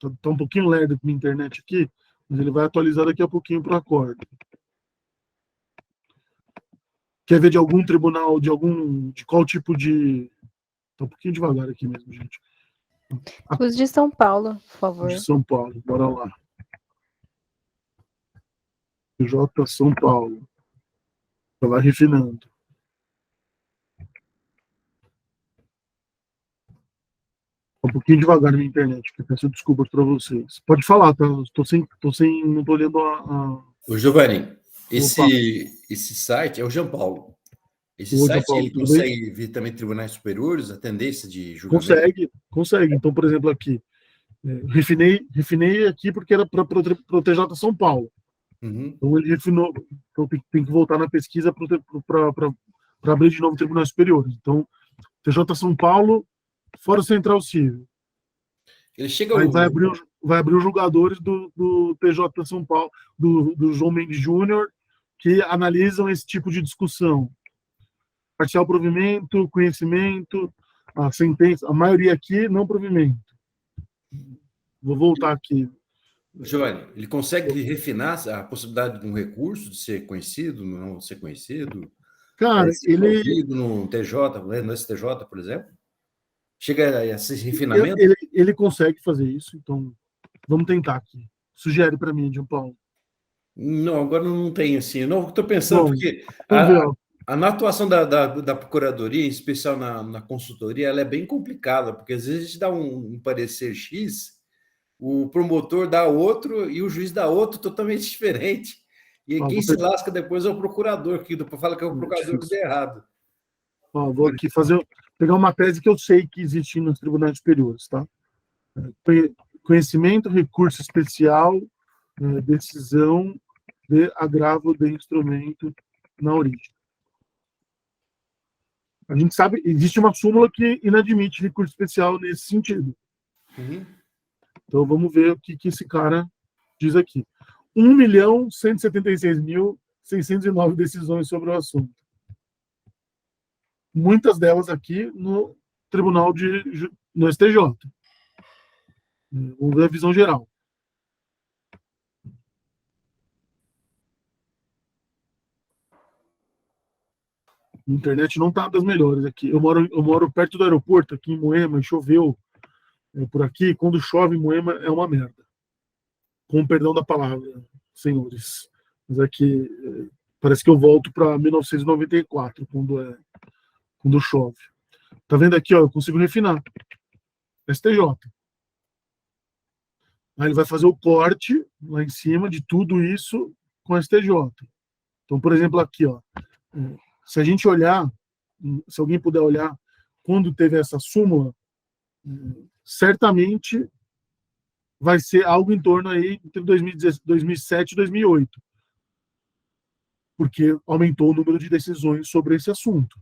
Está um pouquinho lerdo com a internet aqui, mas ele vai atualizar daqui a pouquinho para o acórdão. Quer ver de algum tribunal, de qual tipo de... Está um pouquinho devagar aqui mesmo, gente. Os de São Paulo, por favor. De São Paulo, bora lá. J. São Paulo. Está lá refinando. Um pouquinho devagar na minha internet, que peço desculpas para vocês. Pode falar, tá? Não estou olhando Ô, Giovanni, esse site é o Jean Paulo. Esse site Paulo, ele consegue ver também tribunais superiores, a tendência de julgamento? Consegue. Então, por exemplo, aqui, refinei aqui porque era para o TJ São Paulo. Uhum. Então, ele refinou. Então, tem que voltar na pesquisa para abrir de novo tribunais superiores. Então, TJ São Paulo, Fórum Central Civil. Ele chega Aí vai abrir os julgadores do TJ São Paulo, do João Mendes Júnior, que analisam esse tipo de discussão. Parcial provimento, conhecimento, a sentença, a maioria aqui não provimento. Vou voltar aqui. Giovanni, ele consegue refinar a possibilidade de um recurso de ser conhecido, não ser conhecido? Cara, ele... no TJ, no STJ, por exemplo? Chega a esse refinamento? Ele consegue fazer isso, então vamos tentar aqui. Sugere para mim, João Paulo. Não, agora não tem assim. Não, estou pensando, porque na atuação da Procuradoria, em especial na consultoria, ela é bem complicada, porque às vezes a gente dá um parecer X, o promotor dá outro e o juiz dá outro totalmente diferente. E quem se lasca depois é o procurador, que fala que é o procurador que deu errado. Vou aqui pegar uma tese que eu sei que existe nos tribunais superiores, tá? Conhecimento, recurso especial, decisão de agravo de instrumento na origem. A gente sabe, existe uma súmula que inadmite recurso especial nesse sentido. Uhum. Então, vamos ver o que esse cara diz aqui. 1.176.609 decisões sobre o assunto. Muitas delas aqui no Tribunal no STJ. Vamos ver a visão geral. A internet não está das melhores aqui. Eu moro perto do aeroporto, aqui em Moema, e choveu por aqui. Quando chove em Moema, é uma merda. Com o perdão da palavra, senhores. Mas aqui parece que eu volto para 1994, quando chove. Tá vendo aqui, ó? Eu consigo refinar. STJ. Aí ele vai fazer o corte lá em cima de tudo isso com STJ. Então, por exemplo, aqui, ó. Se a gente olhar, se alguém puder olhar, quando teve essa súmula, certamente vai ser algo em torno aí entre 2007 e 2008. Porque aumentou o número de decisões sobre esse assunto.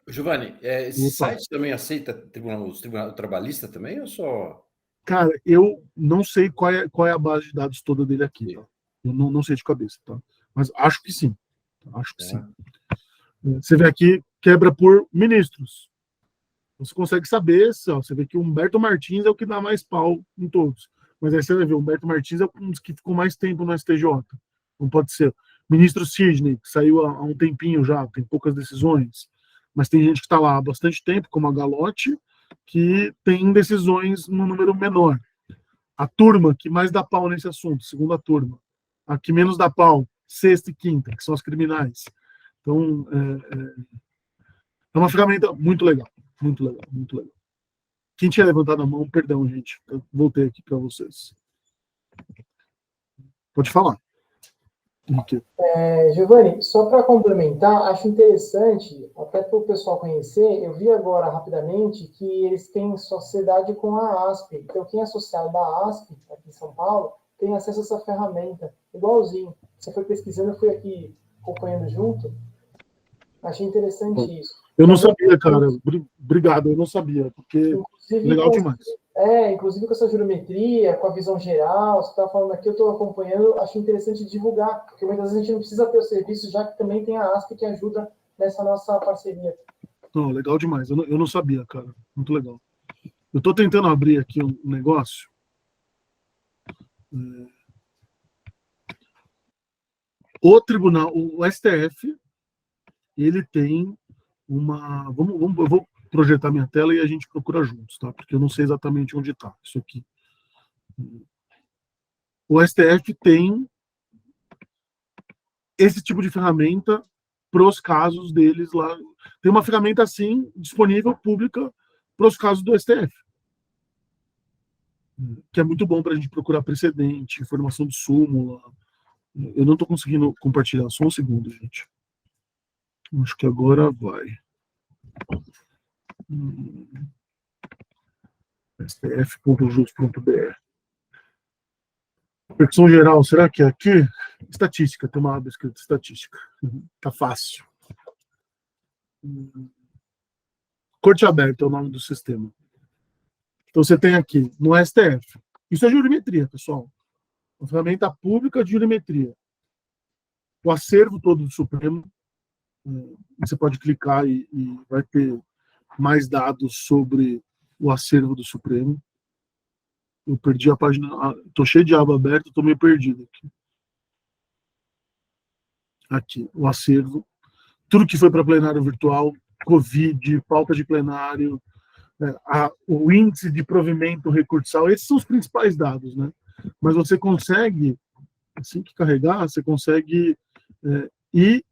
Giovanni, esse site também aceita o tribunal trabalhista também ou só Cara, eu não sei qual é a base de dados toda dele aqui. Tá? Eu não sei de cabeça, tá? Mas acho que sim. Acho que sim. Você vê aqui, quebra por ministros. Você consegue saber, você vê que o Humberto Martins é o que dá mais pau em todos. Mas aí você vai ver, o Humberto Martins é um dos que ficou mais tempo no STJ. Não pode ser. Ministro Sidney, que saiu há um tempinho já, tem poucas decisões. Mas tem gente que está lá há bastante tempo, como a Galotti, que tem decisões no número menor. A turma que mais dá pau nesse assunto, segunda turma. A que menos dá pau, sexta e quinta, que são as criminais. Então, é uma ferramenta muito legal. Muito legal, muito legal. Quem tinha levantado a mão, perdão, gente. Eu voltei aqui para vocês. Pode falar. Giovanni, só para complementar, acho interessante, até para o pessoal conhecer, eu vi agora rapidamente que eles têm sociedade com a ASP. Então, quem é associado à ASP, aqui em São Paulo, tem acesso a essa ferramenta, igualzinho. Você foi pesquisando, eu fui aqui acompanhando junto. Achei interessante isso. Eu não sabia, cara. Obrigado, eu não sabia, porque legal demais. Inclusive com essa geometria, com a visão geral, você está falando aqui, eu estou acompanhando, acho interessante divulgar, porque muitas vezes a gente não precisa ter o serviço, já que também tem a ASP que ajuda nessa nossa parceria. Não, legal demais. Eu não sabia, cara. Muito legal. Eu estou tentando abrir aqui um negócio. O tribunal, o STF, ele tem uma... eu vou projetar minha tela e a gente procura juntos, tá? Porque eu não sei exatamente onde está isso aqui. O STF tem esse tipo de ferramenta para os casos deles lá. Tem uma ferramenta assim disponível, pública, para os casos do STF. Que é muito bom para a gente procurar precedente, informação de súmula. Eu não estou conseguindo compartilhar, só um segundo, gente. Acho que agora vai. stf.jus.br. Percepção geral, será que é aqui? Estatística, tem uma aba escrita estatística. Tá fácil. Corte aberta é o nome do sistema. Então você tem aqui, no STF. Isso é jurimetria, pessoal. Uma ferramenta pública de jurimetria. O acervo todo do Supremo. Você pode clicar e vai ter mais dados sobre o acervo do Supremo. Eu perdi a página. Estou cheio de aba aberta, estou meio perdido aqui. Aqui, o acervo. Tudo que foi para plenário virtual, Covid, falta de plenário, o índice de provimento recursal, esses são os principais dados, né? Mas você consegue, assim que carregar, você consegue ir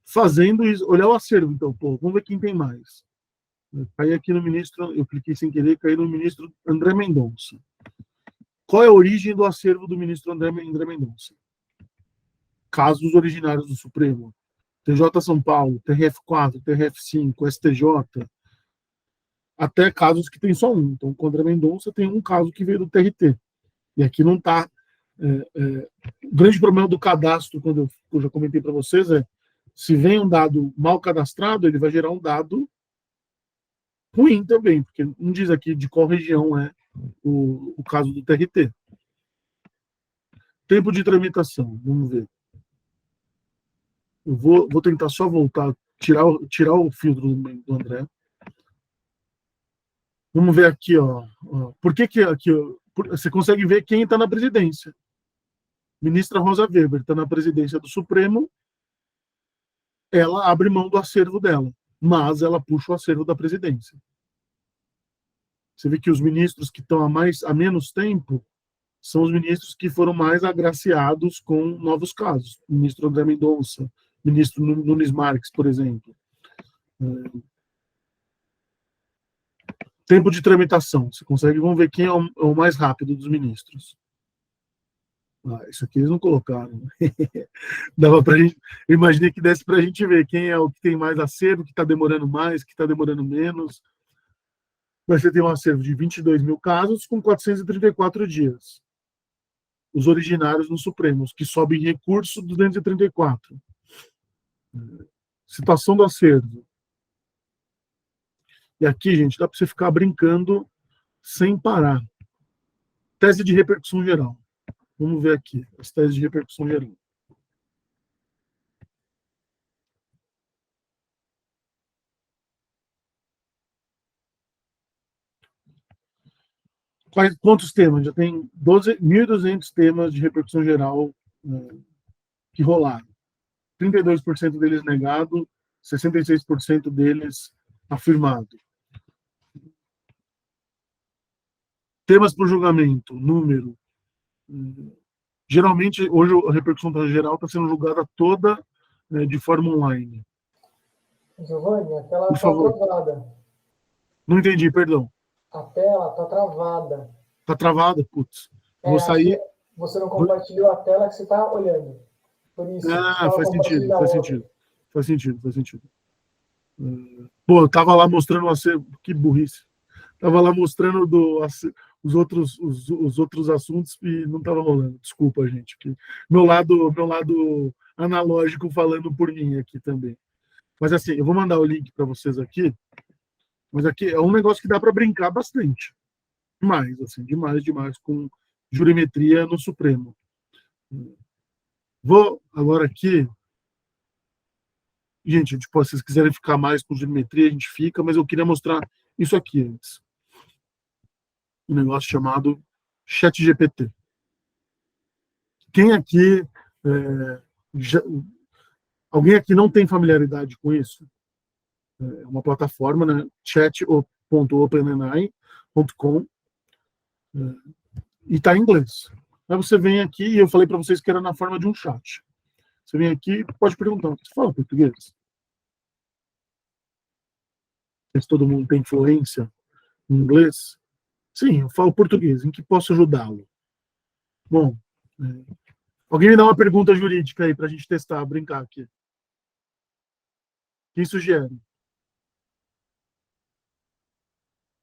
fazendo isso, olhar o acervo, então, vamos ver quem tem mais. Caí aqui no ministro, eu cliquei sem querer, caí no ministro André Mendonça. Qual é a origem do acervo do ministro André Mendonça? Casos originários do Supremo. TJ São Paulo, TRF4, TRF5, STJ, até casos que tem só um. Então, com o André Mendonça tem um caso que veio do TRT. E aqui não está. O grande problema do cadastro, quando eu já comentei para vocês, se vem um dado mal cadastrado, ele vai gerar um dado ruim também, porque não diz aqui de qual região é o caso do TRT. Tempo de tramitação, vamos ver. Eu vou tentar só voltar, tirar o filtro do André. Vamos ver aqui, ó. Por que aqui você consegue ver quem está na presidência? Ministra Rosa Weber está na presidência do Supremo. Ela abre mão do acervo dela, mas ela puxa o acervo da presidência. Você vê que os ministros que estão há menos tempo são os ministros que foram mais agraciados com novos casos. O ministro André Mendonça, ministro Nunes Marques, por exemplo. Tempo de tramitação. Você consegue, vamos ver quem é o mais rápido dos ministros. Isso aqui eles não colocaram. Dava pra gente, eu imaginei que desse para a gente ver quem é o que tem mais acervo, que está demorando mais, que está demorando menos. Mas você tem um acervo de 22 mil casos com 434 dias. Os originários no Supremo, os que sobem recurso, 234. Situação do acervo. E aqui, gente, dá para você ficar brincando sem parar. Tese de repercussão geral. Vamos ver aqui, as teses de repercussão geral. Quantos temas? Já tem 1.200 temas de repercussão geral que rolaram. 32% deles negado, 66% deles afirmado. Temas para o julgamento, número. Geralmente, hoje a repercussão geral está sendo julgada toda de forma online. Giovanni, a tela Por está favor. travada. Não entendi, perdão. A tela está travada. Está travada? Putz. Vou sair. Você não compartilhou a tela que você está olhando. Por isso. Faz sentido. Pô, eu tava lá mostrando que burrice. Tava lá mostrando os outros assuntos e não tava rolando. Desculpa, gente. Meu lado analógico falando por mim aqui também. Mas assim, eu vou mandar o link para vocês aqui. Mas aqui é um negócio que dá para brincar bastante. Demais, assim, demais com jurimetria no Supremo. Vou agora aqui. Gente, se vocês quiserem ficar mais com jurimetria, a gente fica, mas eu queria mostrar isso aqui antes. Um negócio chamado ChatGPT. Quem aqui... alguém aqui não tem familiaridade com isso? É uma plataforma, né? chat.openai.com e está em inglês. Aí você vem aqui, e eu falei para vocês que era na forma de um chat. Você vem aqui e pode perguntar, você fala português? Se todo mundo tem fluência em inglês? Sim, eu falo português. Em que posso ajudá-lo? Bom, alguém me dá uma pergunta jurídica aí para a gente testar, brincar aqui. Quem sugere?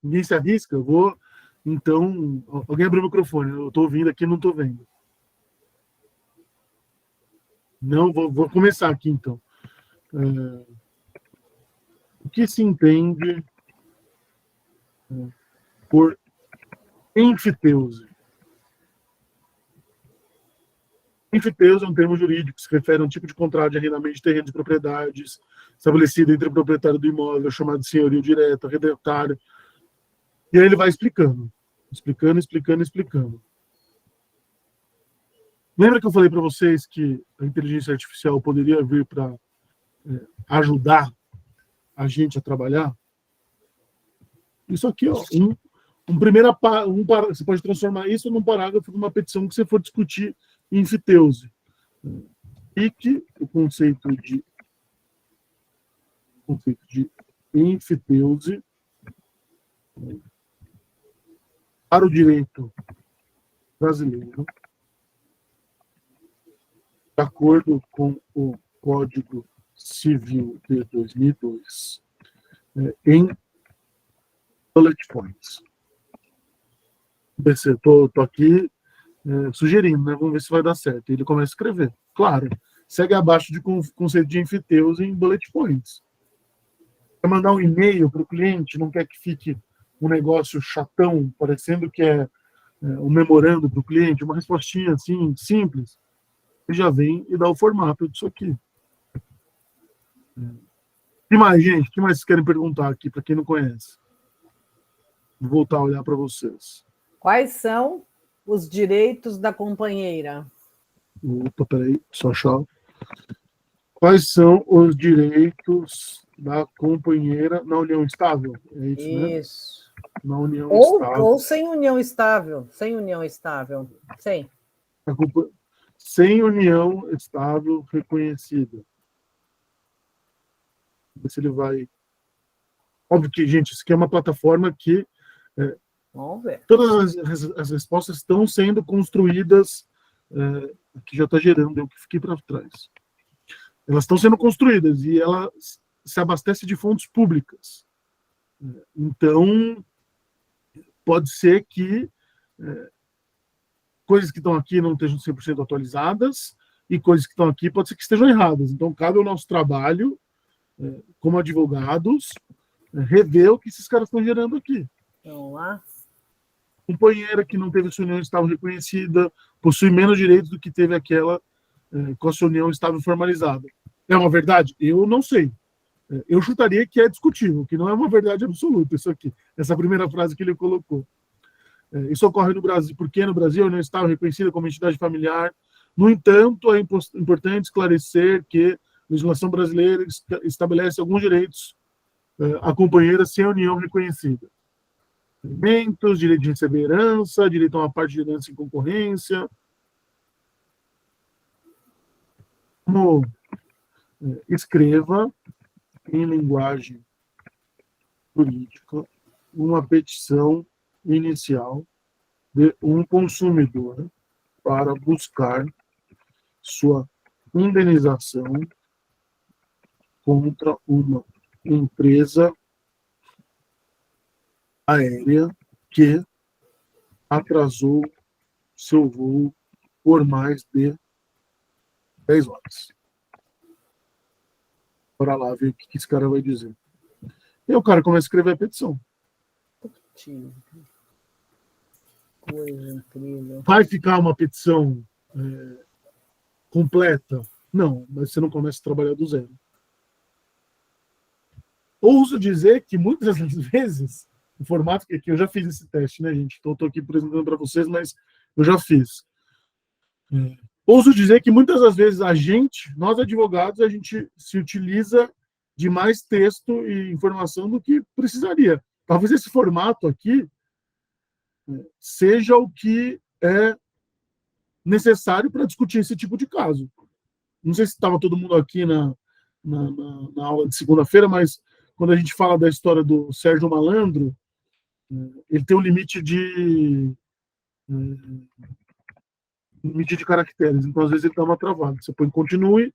Ninguém se arrisca? Eu vou... Então, alguém abre o microfone. Eu estou ouvindo aqui, não estou vendo. Não, vou começar aqui, então. O que se entende por enfiteuse? Enfiteuse é um termo jurídico que se refere a um tipo de contrato de arrendamento de terrenos e propriedades estabelecido entre o proprietário do imóvel, chamado de senhorio direto, arrendatário. E aí ele vai explicando. Lembra que eu falei para vocês que a inteligência artificial poderia vir para ajudar a gente a trabalhar? Isso aqui, ó, você pode transformar isso num parágrafo de uma petição que você for discutir em enfiteuse. E que o conceito de enfiteuse para o direito brasileiro, de acordo com o Código Civil de 2002, em bullet points. Estou aqui sugerindo, né? Vamos ver se vai dar certo. Ele começa a escrever. Claro, segue abaixo de conceito de enfiteuse em bullet points. Quer mandar um e-mail para o cliente, não quer que fique um negócio chatão, parecendo que é um memorando para o cliente, uma respostinha assim, simples, ele já vem e dá o formato disso aqui. E mais, gente? O que mais vocês querem perguntar aqui, para quem não conhece? Vou voltar a olhar para vocês. Quais são os direitos da companheira? Opa, peraí, só achar. Quais são os direitos da companheira na união estável? É isso, né? Isso. Na união estável. Ou sem união estável. Sem união estável. Sem. Sem união estável reconhecida. Ver se ele vai... Óbvio que, gente, isso aqui é uma plataforma que Vamos ver. todas as respostas estão sendo construídas, que já está gerando, eu que fiquei para trás. Elas estão sendo construídas e ela se abastece de fontes públicas. Então, pode ser que coisas que estão aqui não estejam 100% atualizadas e coisas que estão aqui pode ser que estejam erradas. Então, cabe ao nosso trabalho, como advogados, rever o que esses caras estão gerando aqui. Vamos lá. companheira que não teve sua união estável reconhecida possui menos direitos do que teve aquela com a sua união estável formalizada. É uma verdade? Eu não sei. Eu chutaria que é discutível, que não é uma verdade absoluta isso aqui, essa primeira frase que ele colocou. Isso ocorre no Brasil, porque no Brasil a união estável reconhecida como entidade familiar. No entanto, é importante esclarecer que a legislação brasileira estabelece alguns direitos a companheiras sem união reconhecida. Alimentos, direito de receber herança, direito a uma parte de herança em concorrência. Como escreva em linguagem jurídica uma petição inicial de um consumidor para buscar sua indenização contra uma empresa aérea que atrasou seu voo por mais de 10 horas. Bora lá ver o que esse cara vai dizer. E o cara começa a escrever a petição. Coisa incrível. Vai ficar uma petição completa? Não, mas você não começa a trabalhar do zero. Ouso dizer que muitas das vezes, o formato que eu já fiz esse teste, né, gente? Então, estou aqui apresentando para vocês, mas eu já fiz. Ouso dizer que muitas das vezes nós advogados, a gente se utiliza de mais texto e informação do que precisaria. Talvez esse formato aqui seja o que é necessário para discutir esse tipo de caso. Não sei se estava todo mundo aqui na aula de segunda-feira, mas quando a gente fala da história do Sérgio Malandro, ele tem um limite de caracteres. Então, às vezes, ele dá uma travada. Você põe continue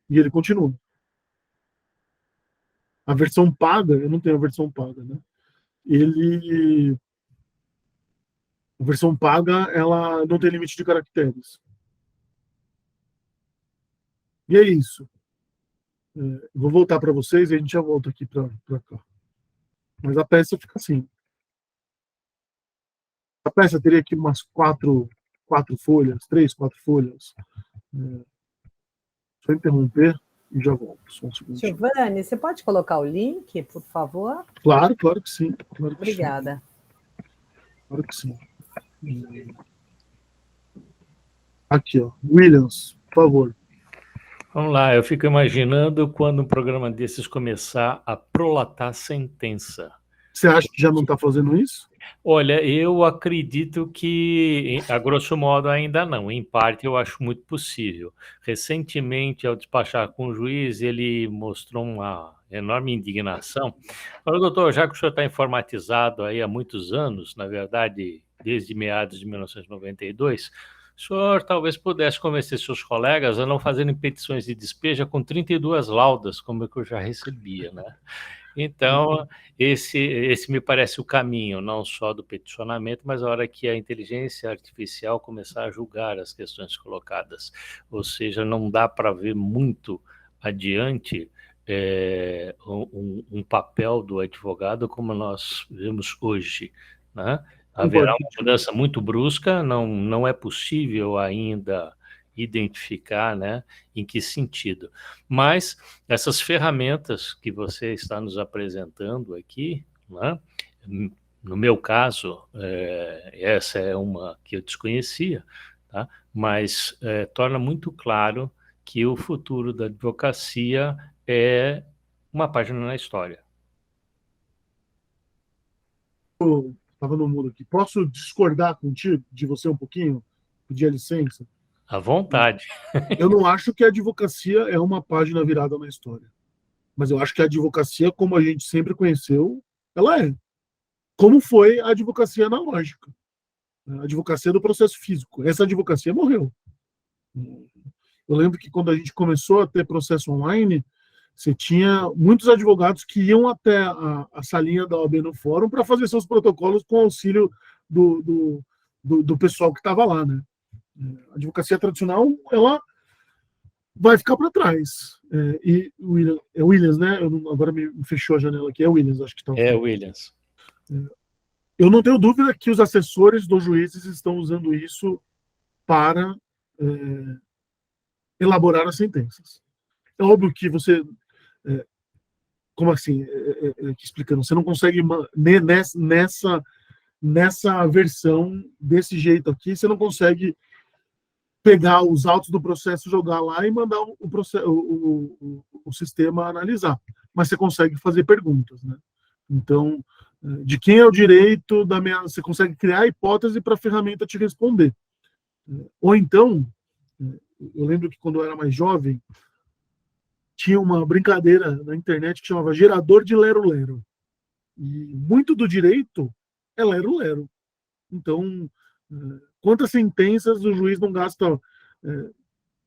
e ele continua. A versão paga, eu não tenho a versão paga, né? A versão paga, ela não tem limite de caracteres. E é isso. Vou voltar para vocês e a gente já volta aqui para cá. Mas a peça fica assim. A peça teria aqui umas 4 folhas, 3, 4 folhas. Só interromper e já volto. Só um segundo. Giovanni, você pode colocar o link, por favor? Claro que sim. Claro que Obrigada. Sim. Claro que sim. Aqui, ó. Williams, por favor. Vamos lá, eu fico imaginando quando um programa desses começar a prolatar sentença. Você acha que já não está fazendo isso? Olha, eu acredito que, a grosso modo, ainda não. Em parte, eu acho muito possível. Recentemente, ao despachar com o juiz, ele mostrou uma enorme indignação. Olha, doutor, já que o senhor está informatizado aí há muitos anos, na verdade, desde meados de 1992, o senhor talvez pudesse convencer seus colegas a não fazerem petições de despeja com 32 laudas, como é que eu já recebia, né? Então, esse me parece o caminho, não só do peticionamento, mas a hora que a inteligência artificial começar a julgar as questões colocadas. Ou seja, não dá para ver muito adiante um papel do advogado como nós vemos hoje, né? Haverá uma mudança muito brusca, não é possível ainda identificar, né, em que sentido. Mas essas ferramentas que você está nos apresentando aqui, né, no meu caso, essa é uma que eu desconhecia, tá? Mas torna muito claro que o futuro da advocacia é uma página na história. Estava no mudo aqui. Posso discordar contigo, de você um pouquinho? Pedir a licença? À vontade. Eu não acho que a advocacia é uma página virada na história. Mas eu acho que a advocacia, como a gente sempre conheceu, ela é. Como foi a advocacia analógica. A advocacia do processo físico. Essa advocacia morreu. Eu lembro que quando a gente começou a ter processo online, você tinha muitos advogados que iam até a salinha da OAB no fórum para fazer seus protocolos com auxílio do pessoal que estava lá, né? A advocacia tradicional, ela vai ficar para trás. E Williams, né? Agora me fechou a janela aqui. É Williams, acho que está. É Williams. Eu não tenho dúvida que os assessores dos juízes estão usando isso para elaborar as sentenças. É óbvio que você, como assim, explicando, você não consegue nessa versão desse jeito aqui, você não consegue pegar os autos do processo, jogar lá e mandar o sistema analisar. Mas você consegue fazer perguntas, né? Então, de quem é o direito da minha... Você consegue criar a hipótese para a ferramenta te responder. Ou então, eu lembro que quando eu era mais jovem, tinha uma brincadeira na internet que chamava gerador de lero-lero. E muito do direito é lero-lero. Então, quantas sentenças o juiz não gasta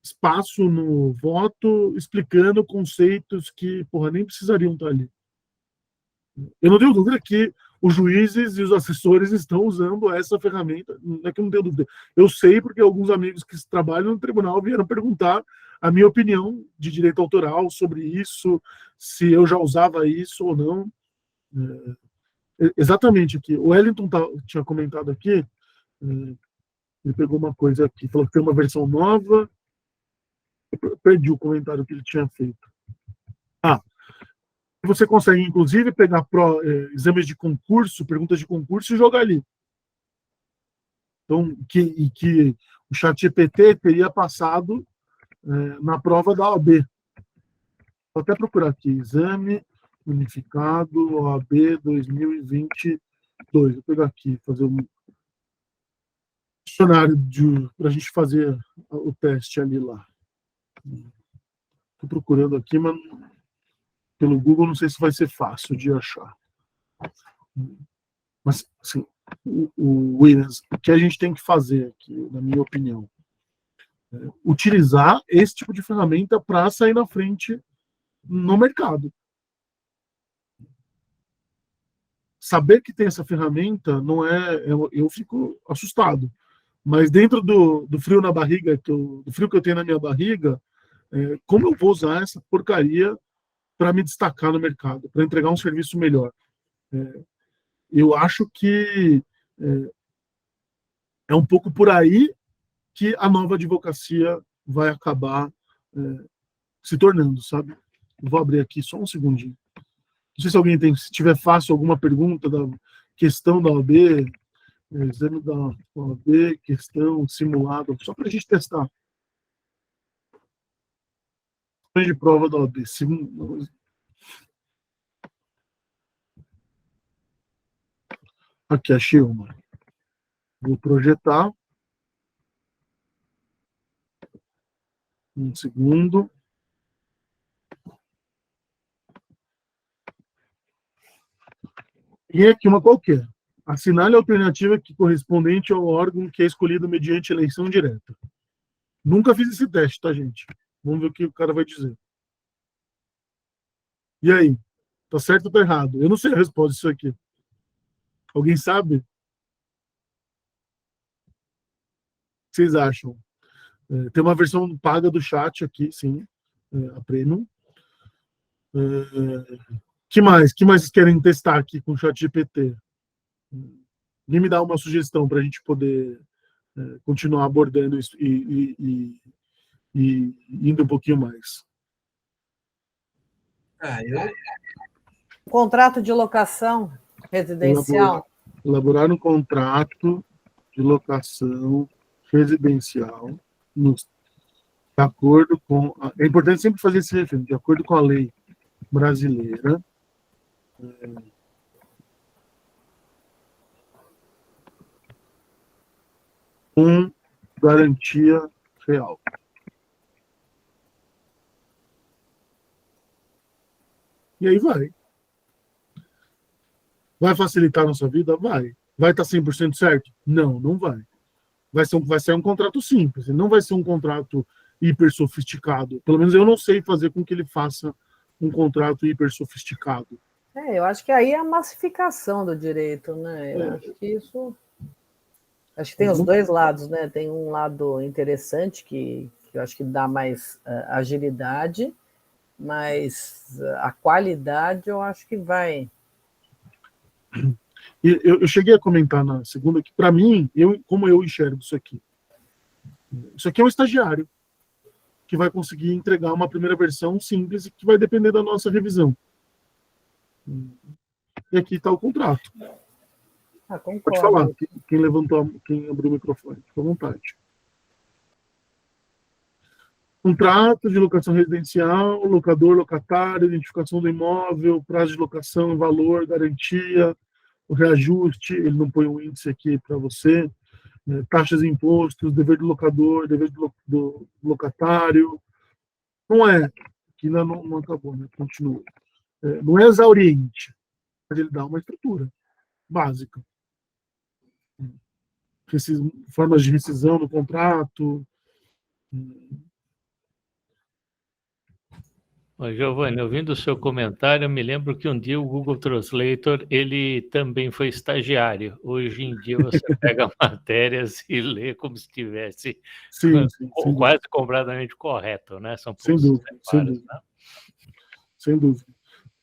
espaço no voto explicando conceitos que, porra, nem precisariam estar ali. Eu não tenho dúvida que os juízes e os assessores estão usando essa ferramenta, não é que eu não tenho dúvida. Eu sei porque alguns amigos que trabalham no tribunal vieram perguntar a minha opinião de direito autoral sobre isso, se eu já usava isso ou não. Exatamente aqui. O Wellington tinha comentado aqui, ele pegou uma coisa aqui, falou que tem uma versão nova. Eu perdi o comentário que ele tinha feito. Você consegue, inclusive, pegar exames de concurso, perguntas de concurso e jogar ali. Então, que o ChatGPT teria passado na prova da OAB. Vou até procurar aqui, exame unificado OAB 2022. Vou pegar aqui, fazer um dicionário para a gente fazer o teste ali lá. Estou procurando aqui, mas pelo Google não sei se vai ser fácil de achar. Mas, assim, o Williams, o que a gente tem que fazer aqui, na minha opinião, utilizar esse tipo de ferramenta para sair na frente no mercado. Saber que tem essa ferramenta não é... Eu fico assustado. Mas dentro do frio na barriga, do frio que eu tenho na minha barriga, como eu vou usar essa porcaria para me destacar no mercado, para entregar um serviço melhor? Eu acho que é um pouco por aí que a nova advocacia vai acabar se tornando, sabe? Vou abrir aqui só um segundinho. Não sei se alguém tem, se tiver fácil alguma pergunta da questão da OAB, exame da OAB, questão simulada, só para a gente testar. De prova da OAB. Aqui, achei uma. Vou projetar. Um segundo. E aqui uma qualquer. Assinale a alternativa que correspondente ao órgão que é escolhido mediante eleição direta. Nunca fiz esse teste, tá, gente? Vamos ver o que o cara vai dizer. E aí? Tá certo ou tá errado? Eu não sei a resposta disso aqui. Alguém sabe? O que vocês acham? Tem uma versão paga do chat aqui, sim. A Premium. Que mais? Que mais vocês querem testar aqui com o ChatGPT? Alguém me dá uma sugestão para a gente poder continuar abordando isso e indo um pouquinho mais. Contrato de locação residencial. Elaborar um contrato de locação residencial de acordo com... É importante sempre fazer esse referendo, de acordo com a lei brasileira, com garantia real. E aí vai. Vai facilitar a nossa vida? Vai. Vai estar 100% certo? Não, não vai. Vai ser um contrato simples, não vai ser um contrato hiper sofisticado. Pelo menos eu não sei fazer com que ele faça um contrato hiper sofisticado. Eu acho que aí é a massificação do direito, né? Eu acho que isso... Acho que tem os dois lados, né? Tem um lado interessante que eu acho que dá mais agilidade, mas a qualidade eu acho que vai... E eu cheguei a comentar na segunda que, para mim, como eu enxergo isso aqui é um estagiário que vai conseguir entregar uma primeira versão simples e que vai depender da nossa revisão. E aqui está o contrato. Concordo. Pode falar. Quem abriu o microfone, fica à vontade. Contrato de locação residencial, locador, locatário, identificação do imóvel, prazo de locação, valor, garantia, o reajuste, ele não põe um índice aqui para você, taxas e impostos, dever do locador, dever do locatário. Não é, que ainda não acabou, né? Continua. Não é exauriente, mas ele dá uma estrutura básica. Formas de rescisão do contrato. Giovanni, ouvindo o seu comentário, eu me lembro que um dia o Google Translator ele também foi estagiário. Hoje em dia você pega matérias e lê como se estivesse quase completamente correto, né? São sem dúvida, né? Sem dúvida.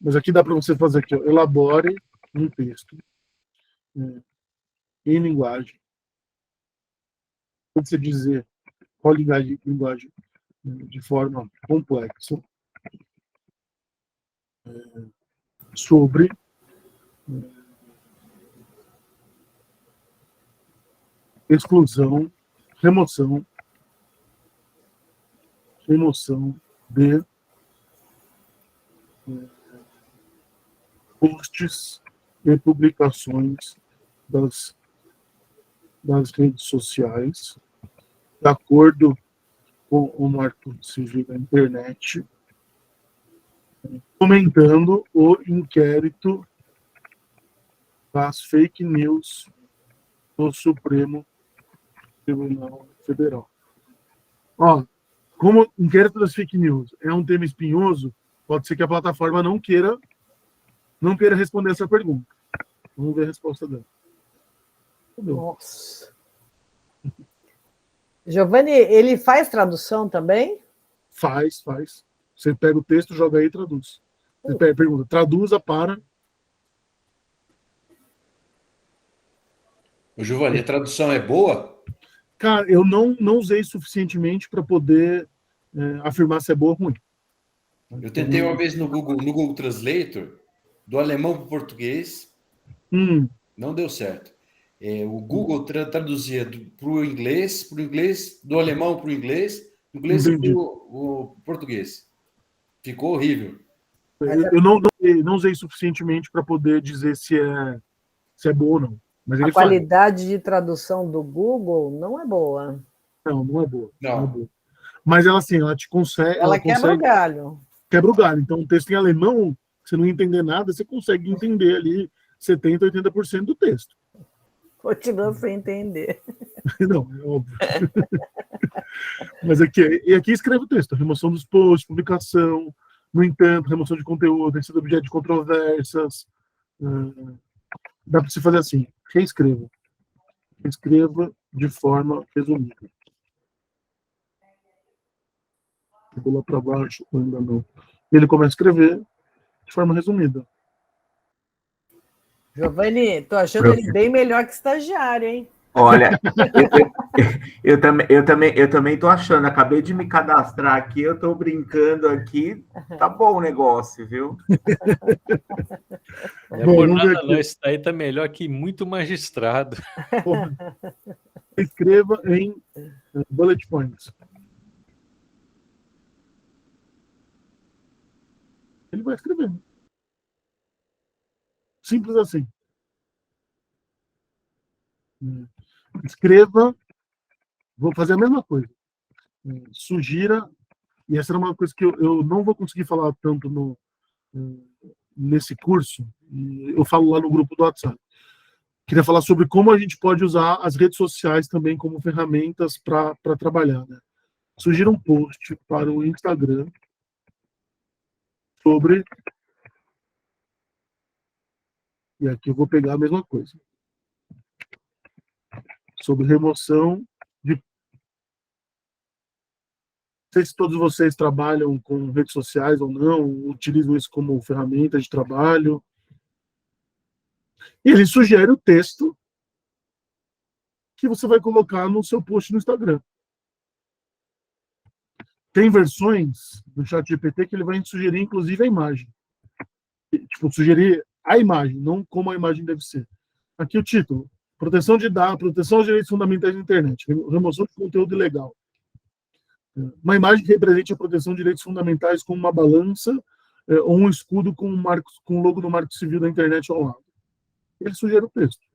Mas aqui dá para você fazer aqui, ó, elabore um texto em linguagem. Quando você dizer qual linguagem de forma complexa sobre exclusão, remoção de posts e publicações das redes sociais, de acordo com o marco civil da internet, comentando o inquérito das fake news do Supremo Tribunal Federal. Como inquérito das fake news é um tema espinhoso, pode ser que a plataforma não queira responder essa pergunta. Vamos ver a resposta dela. Nossa. Giovanni, ele faz tradução também? Faz. Você pega o texto, joga aí e traduz. Você pergunta, traduza para... Giovanni, a tradução é boa? Cara, eu não usei suficientemente para poder afirmar se é boa ou ruim. Eu tentei uma vez no Google Translator, do alemão para o português, não deu certo. O Google traduzia para o inglês, do alemão para o inglês para o português. Ficou horrível. Eu não usei suficientemente para poder dizer se é boa ou não. Mas a qualidade de tradução do Google não é boa. Não é boa. Não é boa. Mas ela te consegue. Ela quebra o galho. Quebra o galho. Então, um texto em alemão, você não entender nada, você consegue entender ali 70%, 80% do texto. Continua sem entender. Não, é óbvio. Mas aqui escreve o texto. Remoção dos posts, publicação, no entanto, remoção de conteúdo, tem sido objeto de controvérsias. Dá para você fazer assim. Reescreva. Escreva de forma resumida. Vou lá para baixo, ainda não. Ele começa a escrever de forma resumida. Giovanni, tô achando ele bem melhor que estagiário, hein? Olha, eu também tô achando. Acabei de me cadastrar aqui, eu tô brincando aqui. Tá bom o negócio, viu? Não é por nada, não. Isso daí tá melhor que muito magistrado. Escreva em bullet points. Ele vai escrever. Simples assim. Escreva. Vou fazer a mesma coisa. Sugira, e essa era uma coisa que eu não vou conseguir falar tanto nesse curso, eu falo lá no grupo do WhatsApp. Queria falar sobre como a gente pode usar as redes sociais também como ferramentas para trabalhar. Né? Sugira um post para o Instagram sobre... E aqui eu vou pegar a mesma coisa. Sobre remoção de... Não sei se todos vocês trabalham com redes sociais ou não, utilizam isso como ferramenta de trabalho. E ele sugere o texto que você vai colocar no seu post no Instagram. Tem versões do ChatGPT que ele vai sugerir, inclusive, a imagem. Tipo, sugerir a imagem, não como a imagem deve ser. Aqui o título: Proteção de dados, proteção aos direitos fundamentais da internet, remoção de conteúdo ilegal. Uma imagem que represente a proteção de direitos fundamentais como uma balança ou um escudo com o logo do Marco Civil da internet ao lado. Ele sugere o texto.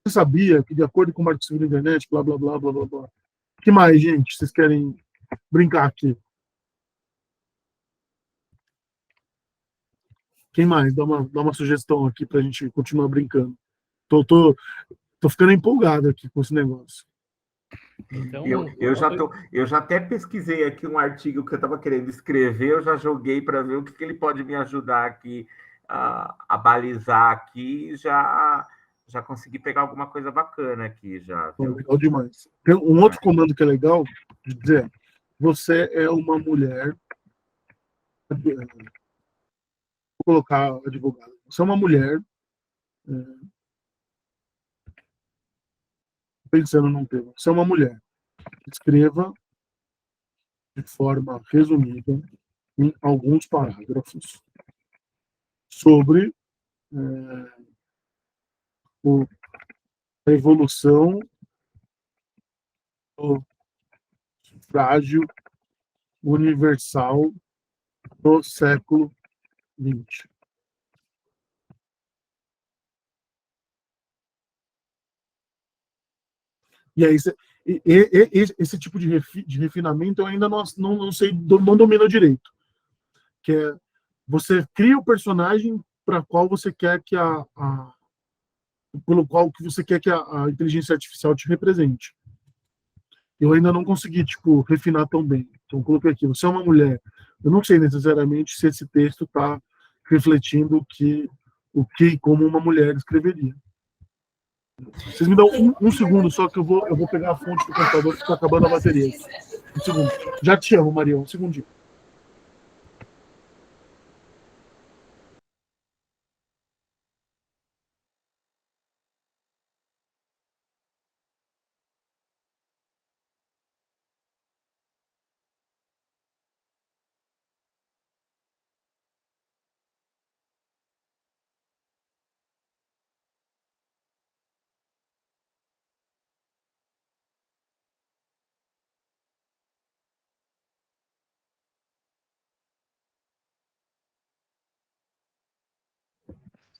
Você sabia que, de acordo com o Marco Civil da internet, blá, blá, blá, blá, blá, blá. O que mais, gente, vocês querem brincar aqui? Quem mais? Dá uma sugestão aqui para a gente continuar brincando. Tô ficando empolgado aqui com esse negócio. Então, eu já até pesquisei aqui um artigo que eu estava querendo escrever, eu já joguei para ver o que ele pode me ajudar aqui a balizar aqui, já consegui pegar alguma coisa bacana aqui já. Viu? Legal demais. Tem um outro comando que é legal de dizer: você é uma mulher. Vou colocar advogada. Você é uma mulher. Pensando num tema. Você é uma mulher. Escreva de forma resumida, em alguns parágrafos, sobre a evolução do sufrágio universal no século XX. E aí, esse tipo de refinamento eu ainda não sei, não domino direito. Que é, você cria o personagem para qual você quer que pelo qual que você quer que a inteligência artificial te represente. Eu ainda não consegui, tipo, refinar tão bem. Então, coloquei aqui: você é uma mulher. Eu não sei necessariamente se esse texto está refletindo o que como uma mulher escreveria. Vocês me dão um segundo só, que eu vou pegar a fonte do computador, que está acabando a bateria. Um segundo. Já te amo, Maria. Um segundinho.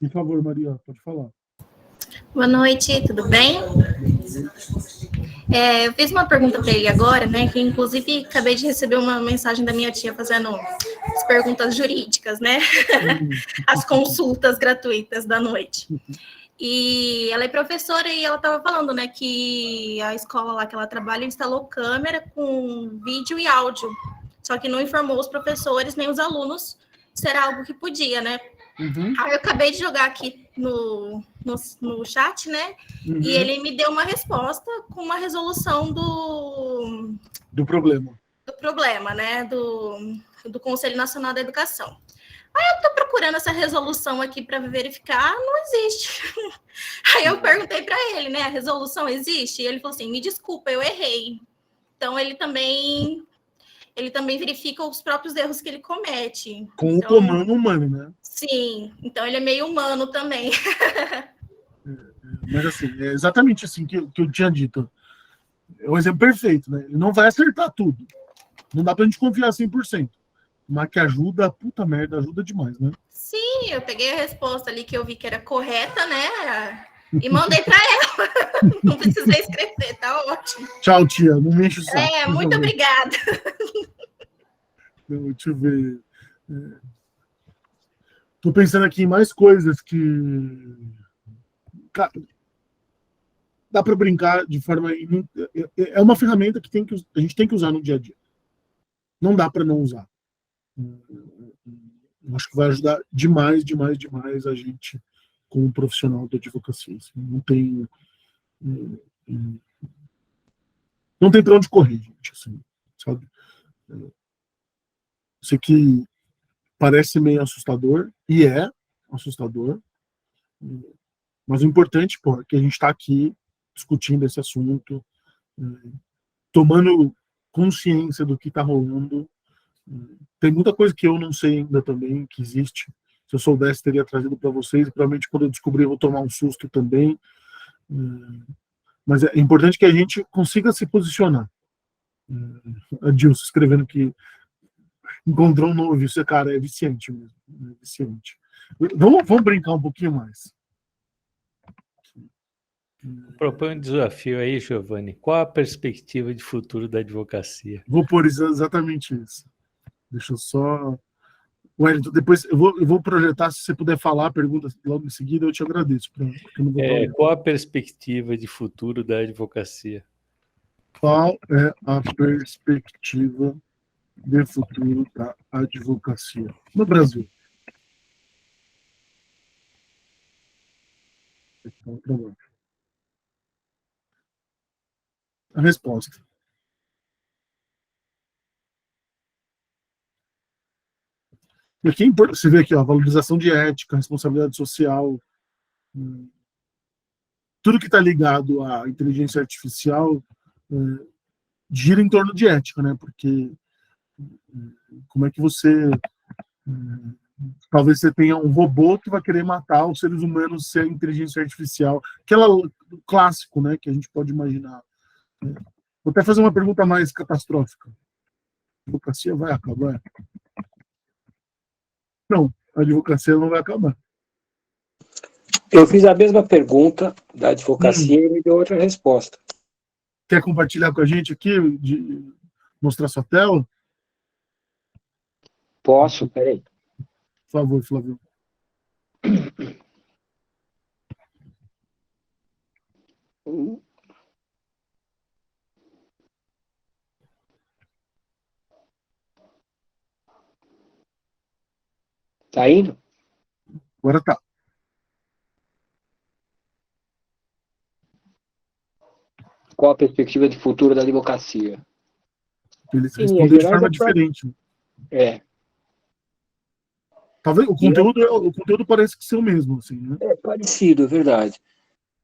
Por favor, Maria, pode falar. Boa noite, tudo bem? Eu fiz uma pergunta para ele agora, né? Que inclusive acabei de receber uma mensagem da minha tia fazendo as perguntas jurídicas, né? As consultas gratuitas da noite. E ela é professora e ela estava falando, né, que a escola lá que ela trabalha instalou câmera com vídeo e áudio, só que não informou os professores nem os alunos se era algo que podia, né? Aí eu acabei de jogar aqui no chat, né? E ele me deu uma resposta com uma resolução do problema. Do problema, né? Do Conselho Nacional da Educação. Aí eu estou procurando essa resolução aqui para verificar, não existe. Aí eu perguntei para ele, né? A resolução existe? E ele falou assim: me desculpa, eu errei. Então ele também verifica os próprios erros que ele comete. Com o comando humano, né? Sim, então ele é meio humano também. Mas assim, é exatamente assim que eu tinha dito. É um exemplo perfeito, né? Ele não vai acertar tudo. Não dá pra gente confiar 100%. Mas que ajuda, puta merda, ajuda demais, né? Sim, eu peguei a resposta ali que eu vi que era correta, né? E mandei para ela. Não precisei escrever, tá ótimo. Tchau, tia. Não me enche o saco. Muito obrigada. Deixa eu ver. Tô pensando aqui em mais coisas que dá para brincar de forma. É uma ferramenta que a gente tem que usar no dia a dia. Não dá para não usar. Eu acho que vai ajudar demais, demais, demais a gente como profissional da advocacia. Assim, não tem para onde correr, gente. Assim, sabe? Isso aqui parece meio assustador, e é assustador. Mas o importante, pô, é que a gente está aqui discutindo esse assunto, tomando consciência do que está rolando. Tem muita coisa que eu não sei ainda também, que existe. Se eu soubesse, teria trazido para vocês. Provavelmente, quando eu descobrir, eu vou tomar um susto também. Mas é importante que a gente consiga se posicionar. A Dilson escrevendo que encontrou um novo vício. Cara, é viciante mesmo. É viciante. Vamos brincar um pouquinho mais. Propõe um desafio aí, Giovanni. Qual a perspectiva de futuro da advocacia? Vou pôr exatamente isso. Deixa eu só... Wellington, depois eu vou projetar, se você puder falar a pergunta logo em seguida, eu te agradeço. Qual a perspectiva de futuro da advocacia? Qual é a perspectiva de futuro da advocacia no Brasil? A resposta. E aqui você vê aqui, ó, valorização de ética, responsabilidade social, tudo que está ligado à inteligência artificial gira em torno de ética, né? Porque como é que você... talvez você tenha um robô que vai querer matar os seres humanos se a inteligência artificial... Aquela clássico, né? Que a gente pode imaginar. Vou até fazer uma pergunta mais catastrófica. A advocacia vai acabar? Não, a advocacia não vai acabar. Eu fiz a mesma pergunta da advocacia e ele me deu outra resposta. Quer compartilhar com a gente aqui? Mostrar sua tela? Posso, peraí. Por favor, Flávio. Tá indo? Agora tá. Qual a perspectiva de futuro da advocacia? Eles respondem de forma diferente. Talvez o conteúdo parece que ser o mesmo, assim, né? É parecido, é verdade.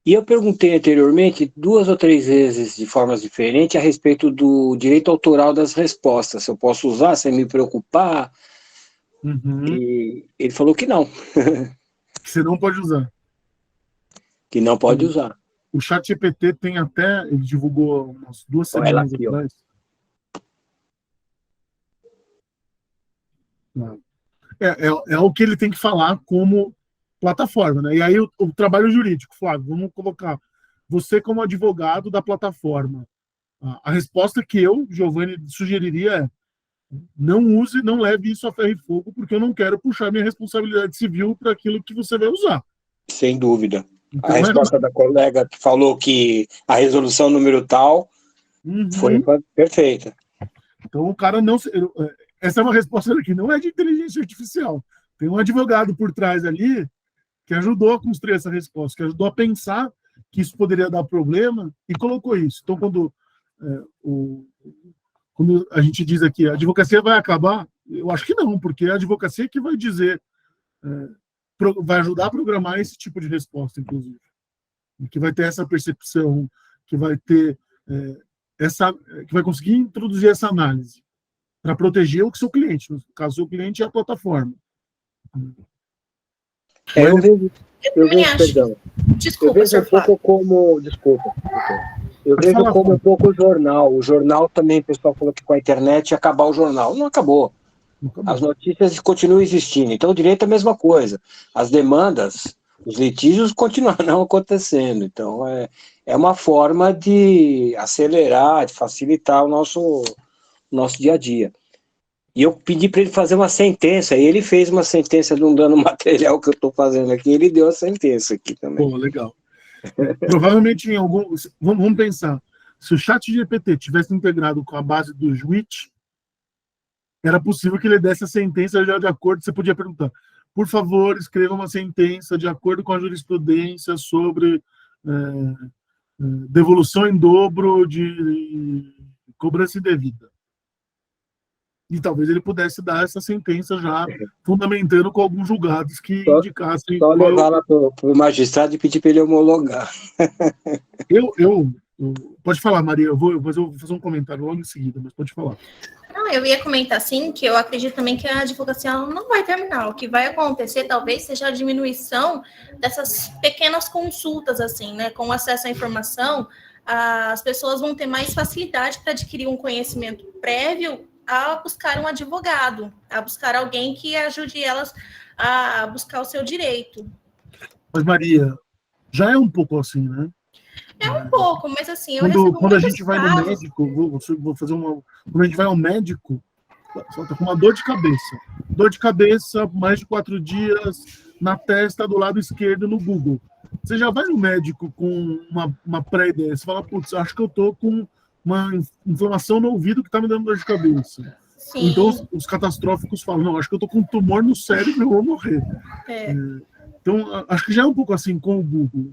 E eu perguntei anteriormente 2 ou 3 vezes, de formas diferentes, a respeito do direito autoral das respostas. Se eu posso usar sem me preocupar. E ele falou que não. Que você não pode usar. Que não pode usar. O ChatGPT tem até... Ele divulgou umas 2 semanas atrás. É o que ele tem que falar como plataforma, né? E aí o trabalho jurídico, Flávio, vamos colocar você como advogado da plataforma. A resposta que eu, Giovanni, sugeriria é: não use, não leve isso a ferro e fogo, porque eu não quero puxar minha responsabilidade civil para aquilo que você vai usar. Sem dúvida. Então, a resposta da colega que falou que a resolução número tal foi perfeita. Então o cara não... Essa é uma resposta que não é de inteligência artificial. Tem um advogado por trás ali que ajudou a construir essa resposta, que ajudou a pensar que isso poderia dar problema e colocou isso. Então, quando a gente diz aqui, a advocacia vai acabar, eu acho que não, porque é a advocacia que vai dizer, vai ajudar a programar esse tipo de resposta, inclusive. E que vai ter essa percepção, que vai ter que vai conseguir introduzir essa análise para proteger o seu cliente. No caso, o seu cliente é a plataforma. Eu vejo, perdão. Desculpa, eu vejo um pouco como... Desculpa. Eu vejo como um pouco o jornal. O jornal também, o pessoal falou que com a internet ia acabar o jornal. Não acabou. As notícias continuam existindo. Então, o direito é a mesma coisa. As demandas, os litígios continuarão acontecendo. Então, é uma forma de acelerar, de facilitar o nosso dia a dia. E eu pedi para ele fazer uma sentença, e ele fez uma sentença de um dano material que eu estou fazendo aqui, ele deu a sentença aqui também. Pô, legal. Provavelmente em algum... Vamos pensar, se o ChatGPT tivesse integrado com a base do Juit, era possível que ele desse a sentença já de acordo, você podia perguntar, por favor, escreva uma sentença de acordo com a jurisprudência sobre devolução em dobro de cobrança indevida. e talvez ele pudesse dar essa sentença já fundamentando com alguns julgados que indicassem... Só levar lá para o magistrado e pedir para ele homologar. Pode falar, Maria, eu vou fazer um comentário logo em seguida, mas pode falar. Não, eu ia comentar, assim, que eu acredito também que a advocacia não vai terminar. O que vai acontecer, talvez, seja a diminuição dessas pequenas consultas, assim, né? Com acesso à informação, as pessoas vão ter mais facilidade para adquirir um conhecimento prévio a buscar um advogado, a buscar alguém que ajude elas a buscar o seu direito. Mas, Maria, já é um pouco assim, né? É um pouco, mas assim, eu recebo quando a muitos gente vai casos... no médico, vou fazer uma... Quando a gente vai ao médico, só tá com uma dor de cabeça. Dor de cabeça, mais de 4 dias, na testa, do lado esquerdo, no Google. Você já vai no médico com uma pré-ideia, você fala, putz, acho que eu tô com uma inflamação no ouvido que tá me dando dor de cabeça. Sim. Então, os catastróficos falam, não, acho que eu tô com um tumor no cérebro e eu vou morrer. Então, acho que já é um pouco assim com o Google.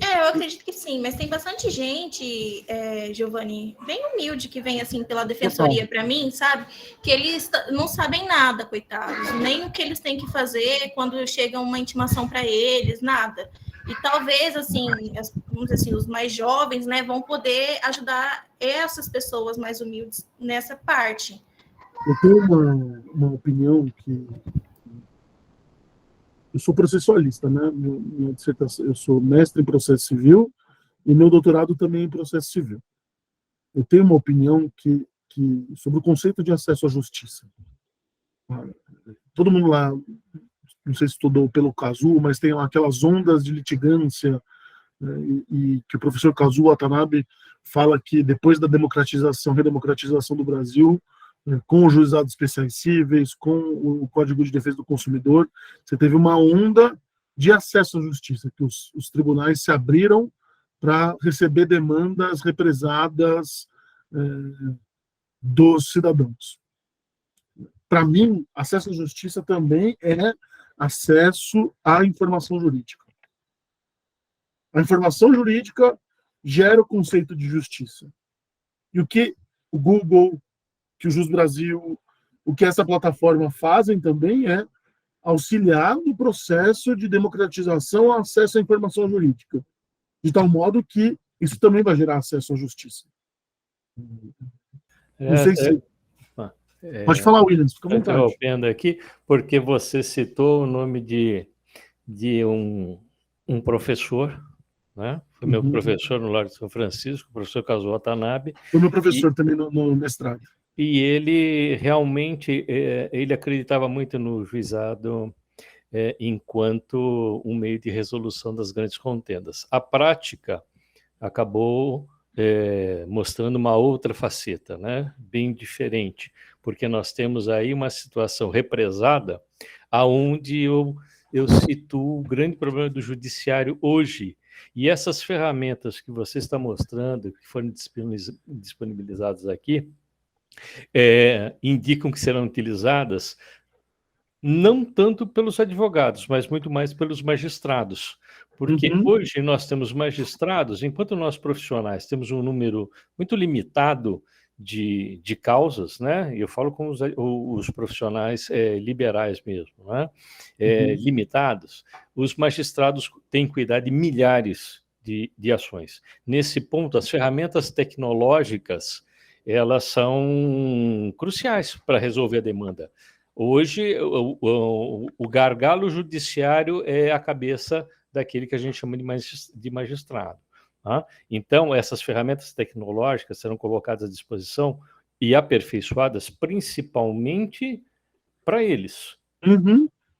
Eu acredito que sim, mas tem bastante gente, Giovanni, bem humilde, que vem assim pela defensoria para mim, sabe? Que eles não sabem nada, coitados, nem o que eles têm que fazer quando chega uma intimação para eles, nada. E talvez, assim, vamos dizer assim, os mais jovens, né, vão poder ajudar essas pessoas mais humildes nessa parte. Eu tenho uma opinião que... Eu sou processualista, né? Minha dissertação, eu sou mestre em processo civil e meu doutorado também em processo civil. Eu tenho uma opinião sobre o conceito de acesso à justiça. Todo mundo lá, não sei se estudou pelo Kazuo, mas tem aquelas ondas de litigância, né, e que o professor Kazuo Watanabe fala que depois da redemocratização do Brasil, com os juizados especiais cíveis, com o Código de Defesa do Consumidor, você teve uma onda de acesso à justiça, que os tribunais se abriram para receber demandas represadas dos cidadãos. Para mim, acesso à justiça também é acesso à informação jurídica. A informação jurídica gera o conceito de justiça. E o que o Google, que o Jus Brasil, o que essa plataforma fazem também é auxiliar no processo de democratização ao acesso à informação jurídica, de tal modo que isso também vai gerar acesso à justiça. Não sei se... Pode falar, Williams, fica à vontade. Interrompendo aqui, porque você citou o nome de um professor, né? Foi meu professor no Largo de São Francisco, o professor Kazuo Watanabe. Foi meu professor também no mestrado. E ele realmente ele acreditava muito no juizado enquanto um meio de resolução das grandes contendas. A prática acabou mostrando uma outra faceta, né? Bem diferente, porque nós temos aí uma situação represada aonde eu situo o grande problema do judiciário hoje. E essas ferramentas que você está mostrando, que foram disponibilizadas aqui, indicam que serão utilizadas não tanto pelos advogados, mas muito mais pelos magistrados. Porque hoje nós temos magistrados, enquanto nós profissionais temos um número muito limitado de causas, né? Eu falo com os profissionais liberais mesmo, né? Limitados, os magistrados têm que cuidar de milhares de ações. Nesse ponto, as ferramentas tecnológicas elas são cruciais para resolver a demanda. Hoje, o gargalo judiciário é a cabeça daquele que a gente chama de magistrado. Tá? Então, essas ferramentas tecnológicas serão colocadas à disposição e aperfeiçoadas principalmente para eles.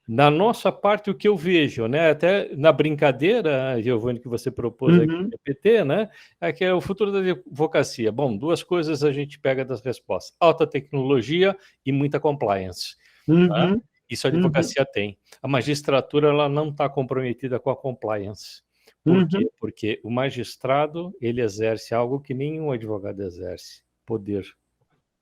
Na nossa parte, o que eu vejo, né, até na brincadeira, Giovanni, que você propôs aqui no PT, né, é que é o futuro da advocacia. Bom, 2 coisas a gente pega das respostas: alta tecnologia e muita compliance. Tá? Isso a advocacia tem. A magistratura ela não está comprometida com a compliance. Por quê? Porque o magistrado ele exerce algo que nenhum advogado exerce: poder.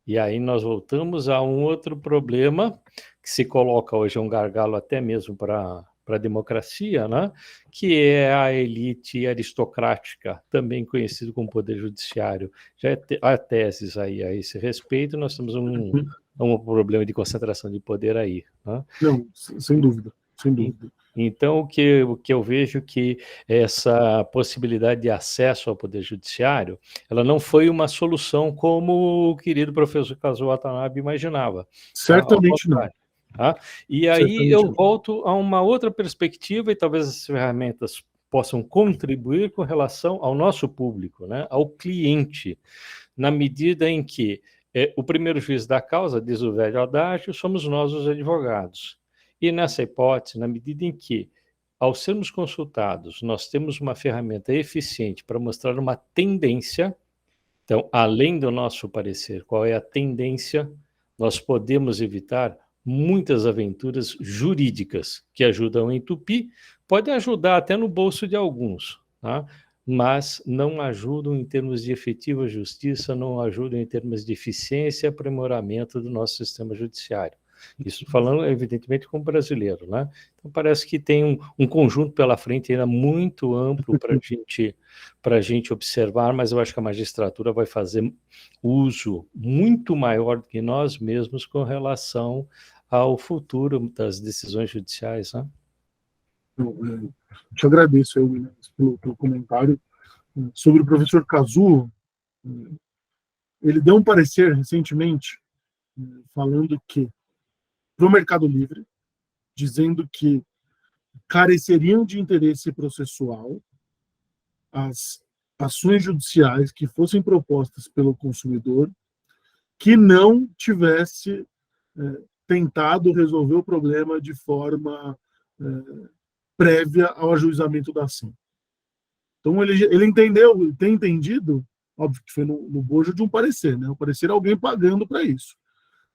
E aí nós voltamos a um outro problema que se coloca hoje, um gargalo até mesmo para a democracia, né? Que é a elite aristocrática, também conhecido como poder judiciário. Já há teses aí a esse respeito, nós temos um problema de concentração de poder aí. Né? Não, sem dúvida, sem dúvida. Então, o que eu vejo que essa possibilidade de acesso ao Poder Judiciário, ela não foi uma solução como o querido professor Kazuo Watanabe imaginava. Certamente não. Tá? E aí eu volto a uma outra perspectiva, e talvez as ferramentas possam contribuir com relação ao nosso público, né? Ao cliente, na medida em que o primeiro juiz da causa, diz o velho adágio, somos nós os advogados. E nessa hipótese, na medida em que, ao sermos consultados, nós temos uma ferramenta eficiente para mostrar uma tendência, então, além do nosso parecer, qual é a tendência, nós podemos evitar muitas aventuras jurídicas que ajudam a entupir, podem ajudar até no bolso de alguns, tá? Mas não ajudam em termos de efetiva justiça, não ajudam em termos de eficiência e aprimoramento do nosso sistema judiciário. Isso falando, evidentemente, como brasileiro, né? Então, parece que tem um conjunto pela frente ainda muito amplo para a gente observar, mas eu acho que a magistratura vai fazer uso muito maior do que nós mesmos com relação ao futuro das decisões judiciais, né? Eu te agradeço, Williams, pelo comentário. Sobre o professor Kazuo, ele deu um parecer recentemente falando que para o Mercado Livre, dizendo que careceriam de interesse processual as ações judiciais que fossem propostas pelo consumidor que não tivesse tentado resolver o problema de forma prévia ao ajuizamento da ação. Então, ele entendeu, tem entendido, óbvio que foi no bojo de um parecer, né? O parecer é alguém pagando para isso.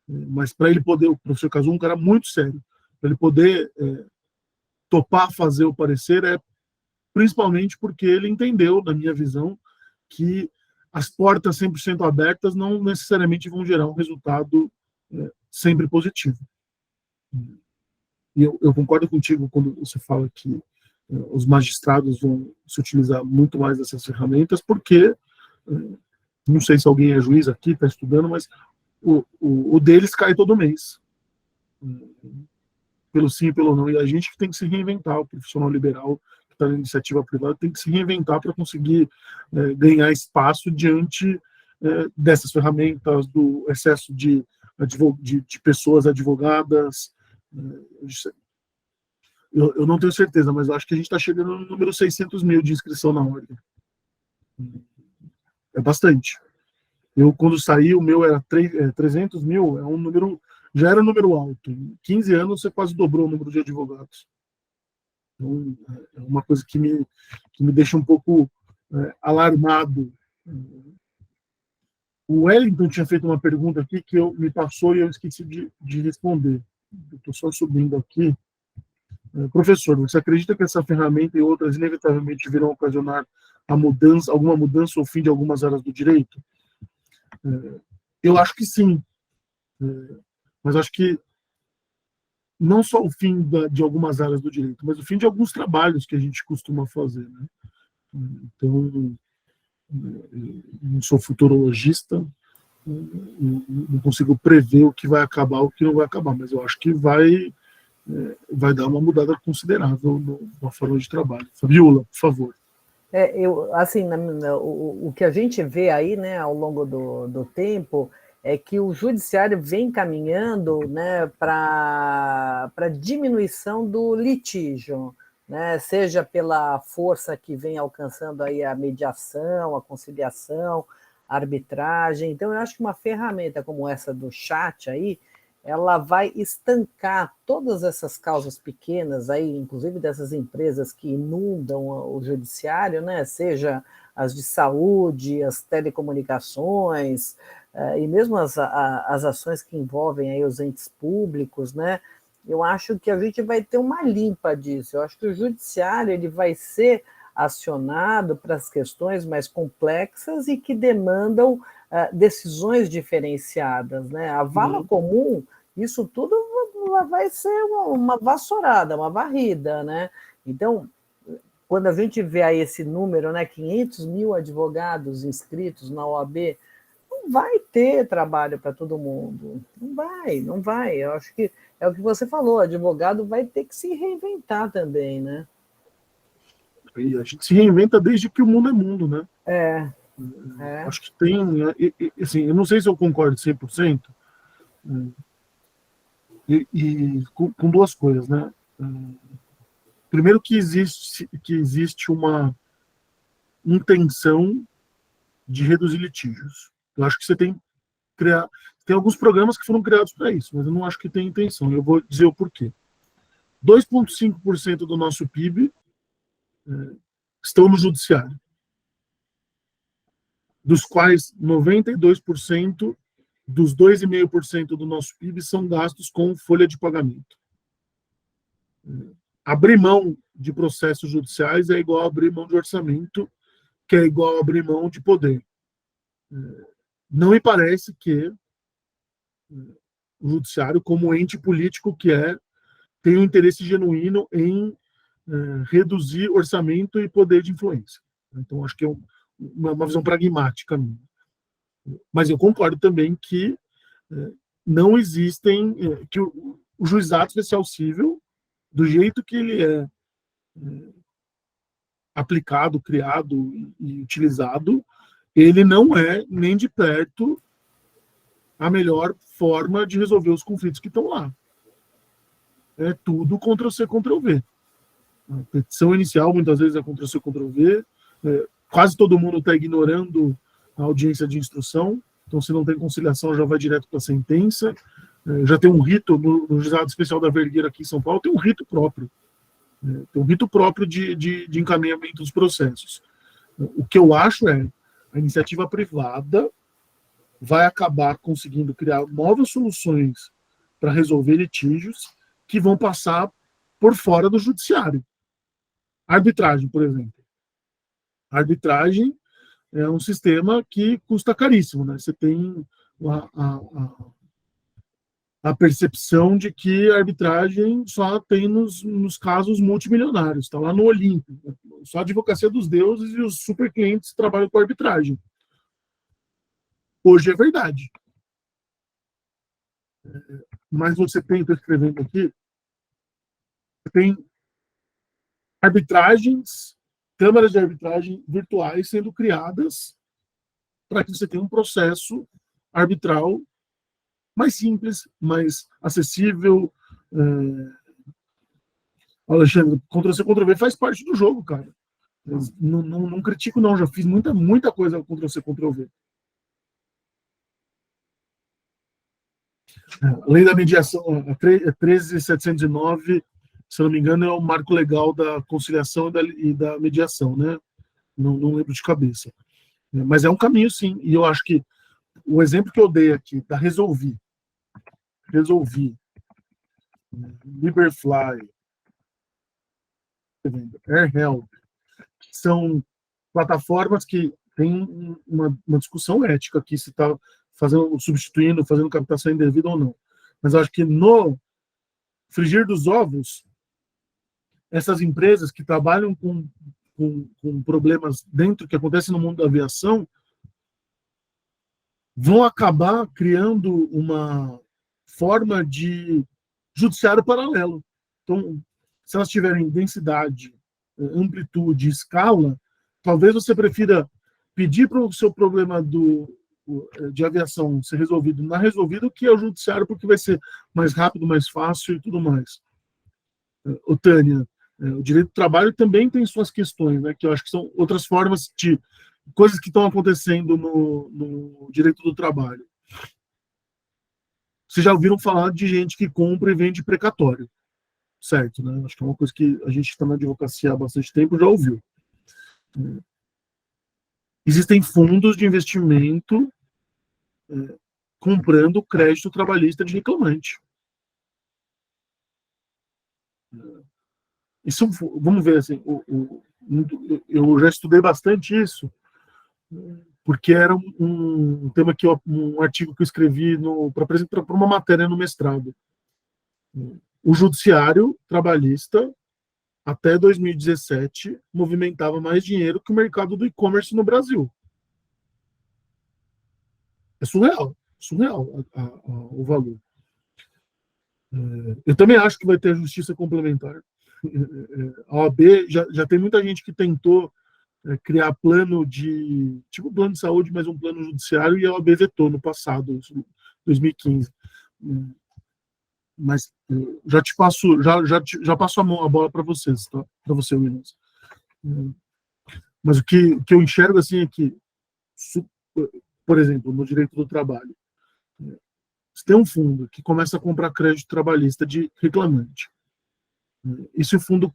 Mas para ele poder, o professor Kazuo é um cara muito sério, para ele poder topar fazer o parecer principalmente porque ele entendeu, na minha visão, que as portas 100% abertas não necessariamente vão gerar um resultado sempre positivo. E eu concordo contigo quando você fala que os magistrados vão se utilizar muito mais dessas ferramentas, porque, não sei se alguém é juiz aqui, está estudando, mas o deles cai todo mês, pelo sim e pelo não, e a gente que tem que se reinventar, o profissional liberal que está na iniciativa privada tem que se reinventar para conseguir ganhar espaço diante dessas ferramentas, do excesso de pessoas advogadas. Eu não tenho certeza, mas eu acho que a gente está chegando no número 600 mil de inscrição na ordem. É bastante. Quando saí, o meu era 300 mil, já era um número alto. Em 15 anos, você quase dobrou o número de advogados. Então, é uma coisa que me deixa um pouco alarmado. O Wellington tinha feito uma pergunta aqui que me passou e eu esqueci de responder. Estou só subindo aqui. Professor, você acredita que essa ferramenta e outras inevitavelmente virão ocasionar alguma mudança ou fim de algumas áreas do direito? Eu acho que sim, mas acho que não só o fim de algumas áreas do direito, mas o fim de alguns trabalhos que a gente costuma fazer, né? Então, não sou futurologista, não consigo prever o que vai acabar, o que não vai acabar, mas eu acho que vai dar uma mudada considerável na forma de trabalho. Fabiola, por favor. O que a gente vê aí, né, ao longo do tempo, é que o judiciário vem caminhando, né, para diminuição do litígio, né, seja pela força que vem alcançando aí a mediação, a conciliação, a arbitragem. Então, eu acho que uma ferramenta como essa do chat aí, ela vai estancar todas essas causas pequenas aí, inclusive dessas empresas que inundam o judiciário, né? Seja as de saúde, as telecomunicações, e mesmo as ações que envolvem aí os entes públicos, né? Eu acho que a gente vai ter uma limpa disso. Eu acho que o judiciário ele vai ser acionado para as questões mais complexas e que demandam decisões diferenciadas, né? A vala comum, isso tudo vai ser uma vassourada, uma varrida, né? Então, quando a gente vê aí esse número, né, 500 mil advogados inscritos na OAB, não vai ter trabalho para todo mundo. Não vai. Eu acho que é o que você falou, o advogado vai ter que se reinventar também, né? E a gente se reinventa desde que o mundo é mundo, né? Acho que tem... Assim, eu não sei se eu concordo 100%, com duas coisas, né? Primeiro que existe uma intenção de reduzir litígios. Eu acho que você tem alguns programas que foram criados para isso, mas eu não acho que tem intenção. Eu vou dizer o porquê. 2,5% do nosso PIB estão no judiciário, dos quais 92% dos 2,5% do nosso PIB são gastos com folha de pagamento. Abrir mão de processos judiciais é igual a abrir mão de orçamento, que é igual a abrir mão de poder. Não me parece que o judiciário, como ente político que tem um interesse genuíno em reduzir orçamento e poder de influência. Então, acho que é uma visão pragmática minha. Mas eu concordo também que não existem, que o juizado especial civil, do jeito que ele é aplicado, criado e utilizado, ele não é nem de perto a melhor forma de resolver os conflitos que estão lá. É tudo Ctrl-C, Ctrl-V. A petição inicial muitas vezes é Ctrl-C, Ctrl-V. Quase todo mundo está ignorando a audiência de instrução. Então, se não tem conciliação, já vai direto para a sentença. Já tem um rito, no Juizado Especial da Vergueira aqui em São Paulo, tem um rito próprio. Tem um rito próprio de encaminhamento dos processos. O que eu acho é a iniciativa privada vai acabar conseguindo criar novas soluções para resolver litígios que vão passar por fora do judiciário. Arbitragem, por exemplo. A arbitragem é um sistema que custa caríssimo, né? Você tem a percepção de que a arbitragem só tem nos casos multimilionários, está lá no Olimpo. Só a advocacia dos deuses e os super clientes trabalham com arbitragem. Hoje é verdade. Mas você tem, estou escrevendo aqui, você tem arbitragens, câmaras de arbitragem virtuais sendo criadas para que você tenha um processo arbitral mais simples, mais acessível. Alexandre, Ctrl-C, Ctrl-V faz parte do jogo, cara. Não critico, não. Já fiz muita coisa com Ctrl-C, Ctrl-V. A lei da mediação, a 13.709, se não me engano, é o marco legal da conciliação e da mediação, né? Não lembro de cabeça. Mas é um caminho, sim. E eu acho que o exemplo que eu dei aqui, da Resolvi, Liberfly, AirHelp, são plataformas que têm uma discussão ética aqui, se está substituindo, fazendo captação indevida ou não. Mas eu acho que no frigir dos ovos, essas empresas que trabalham com problemas dentro que acontecem no mundo da aviação vão acabar criando uma forma de judiciário paralelo. Então, se elas tiverem densidade, amplitude, escala, talvez você prefira pedir para o seu problema de aviação ser resolvido na resolvido que é o judiciário, porque vai ser mais rápido, mais fácil e tudo mais. Tânia, o direito do trabalho também tem suas questões, né, que eu acho que são outras formas de coisas que estão acontecendo no direito do trabalho. Vocês já ouviram falar de gente que compra e vende precatório, certo? Né? Acho que é uma coisa que a gente está na advocacia há bastante tempo já ouviu. Existem fundos de investimento comprando crédito trabalhista de reclamante. Isso, vamos ver, assim, eu já estudei bastante isso, porque era um tema que um artigo que eu escrevi para apresentar para uma matéria no mestrado. O judiciário trabalhista, até 2017, movimentava mais dinheiro que o mercado do e-commerce no Brasil. É surreal o valor. Eu também acho que vai ter justiça complementar. A OAB já tem muita gente que tentou criar plano tipo plano de saúde, mas um plano judiciário, e a OAB vetou no passado, 2015. Mas já passo a bola para vocês, tá? Para você, Williams. Mas o que eu enxergo assim é que, por exemplo, no direito do trabalho, você tem um fundo que começa a comprar crédito trabalhista de reclamante. E se o fundo,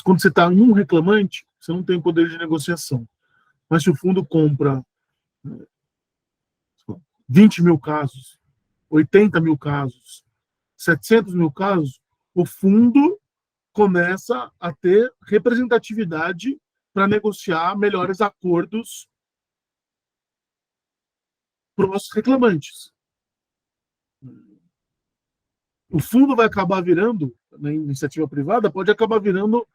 quando você está em um reclamante, você não tem poder de negociação. Mas se o fundo compra 20 mil casos, 80 mil casos, 700 mil casos, o fundo começa a ter representatividade para negociar melhores acordos para os reclamantes. O fundo vai acabar virando, na iniciativa privada, pode acabar virando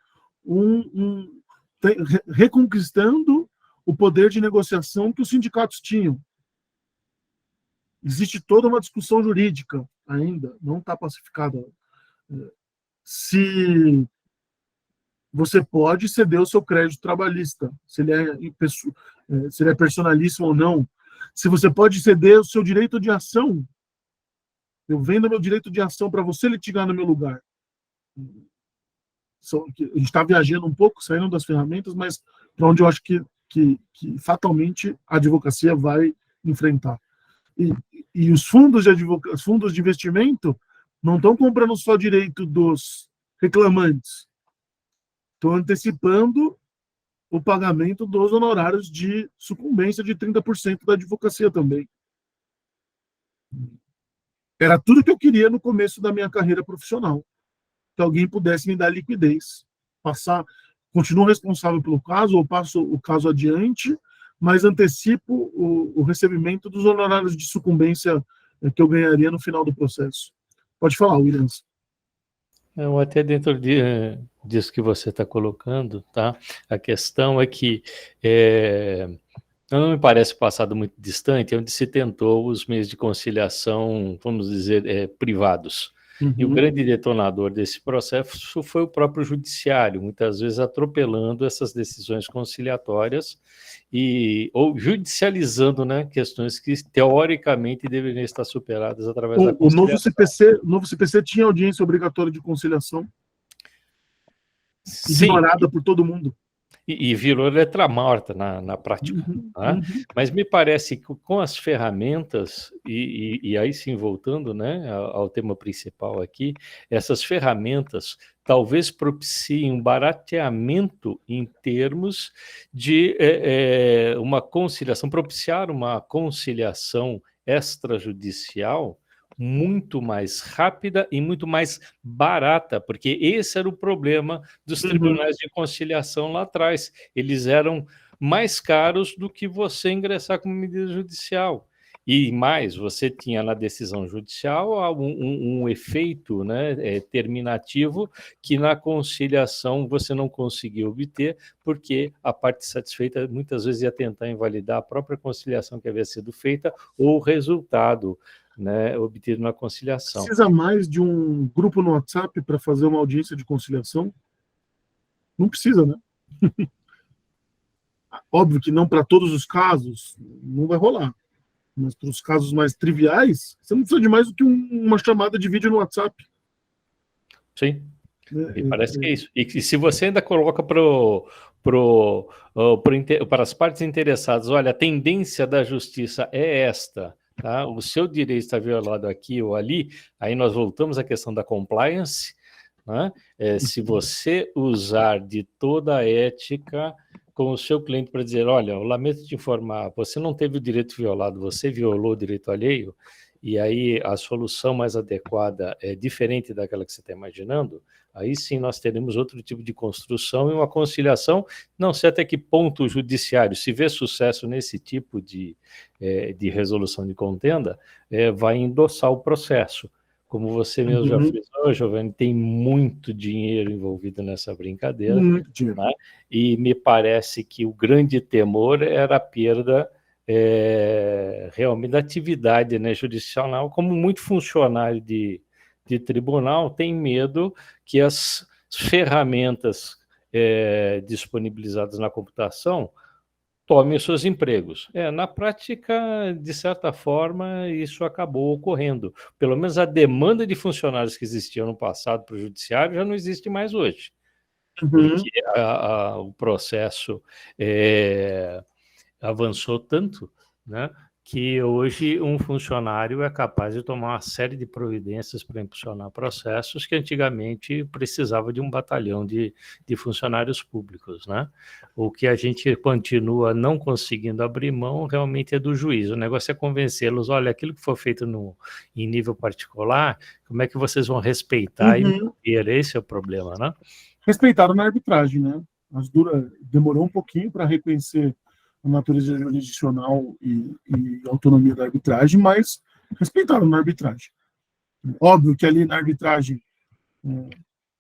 reconquistando o poder de negociação que os sindicatos tinham. Existe toda uma discussão jurídica ainda, não está pacificada. Se você pode ceder o seu crédito trabalhista, se ele é personalíssimo ou não, se você pode ceder o seu direito de ação. Eu vendo meu direito de ação para você litigar no meu lugar. A gente está viajando um pouco, saindo das ferramentas, mas para onde eu acho que fatalmente a advocacia vai enfrentar. E os fundos de investimento não estão comprando só direito dos reclamantes, estão antecipando o pagamento dos honorários de sucumbência de 30% da advocacia também. Era tudo que eu queria no começo da minha carreira profissional. Que alguém pudesse me dar liquidez. Continuo responsável pelo caso, ou passo o caso adiante, mas antecipo o recebimento dos honorários de sucumbência que eu ganharia no final do processo. Pode falar, Williams. Até dentro disso que você está colocando, tá? A questão é que não me parece passado muito distante, onde se tentou os meios de conciliação, vamos dizer, privados. Uhum. E o grande detonador desse processo foi o próprio judiciário, muitas vezes atropelando essas decisões conciliatórias ou judicializando, né, questões que teoricamente deveriam estar superadas através da conciliação. O novo CPC tinha audiência obrigatória de conciliação, ignorada por todo mundo. E virou letra morta na prática. Tá? Mas me parece que com as ferramentas, e aí sim voltando, né, ao tema principal aqui, essas ferramentas talvez propiciem um barateamento em termos de uma conciliação, propiciar uma conciliação extrajudicial muito mais rápida e muito mais barata, porque esse era o problema dos tribunais de conciliação lá atrás. Eles eram mais caros do que você ingressar como medida judicial. E mais, você tinha na decisão judicial um efeito, né, terminativo que na conciliação você não conseguia obter, porque a parte satisfeita muitas vezes ia tentar invalidar a própria conciliação que havia sido feita ou o resultado, né, obtido na conciliação. Precisa mais de um grupo no WhatsApp para fazer uma audiência de conciliação? Não precisa, né? Óbvio que não para todos os casos, não vai rolar. Mas para os casos mais triviais, você não precisa de mais do que uma chamada de vídeo no WhatsApp. Sim, me parece que é isso. E se você ainda coloca para as partes interessadas, olha, a tendência da justiça é esta, tá? O seu direito está violado aqui ou ali, aí nós voltamos à questão da compliance, né? Se você usar de toda a ética com o seu cliente para dizer, olha, eu lamento te informar, você não teve o direito violado, você violou o direito alheio, e aí a solução mais adequada é diferente daquela que você está imaginando, aí sim nós teremos outro tipo de construção e uma conciliação, não sei até que ponto o judiciário, se vê sucesso nesse tipo de resolução de contenda, vai endossar o processo. Como você mesmo já frisou, Giovanni, tem muito dinheiro envolvido nessa brincadeira, né? E me parece que o grande temor era a perda realmente da atividade, né, jurisdicional, como muito funcionário de tribunal tem medo que as ferramentas disponibilizadas na computação tomem os seus empregos. Na prática, de certa forma, isso acabou ocorrendo. Pelo menos a demanda de funcionários que existia no passado para o judiciário já não existe mais hoje. Porque o processo avançou tanto, né, que hoje um funcionário é capaz de tomar uma série de providências para impulsionar processos que antigamente precisava de um batalhão de funcionários públicos, né? O que a gente continua não conseguindo abrir mão realmente é do juiz. O negócio é convencê-los, olha, aquilo que for feito em nível particular, como é que vocês vão respeitar e manter? Esse é o problema, né? Respeitaram na arbitragem, né? Demorou um pouquinho para reconhecer a natureza jurisdicional e autonomia da arbitragem, mas respeitaram na arbitragem. Óbvio que ali na arbitragem,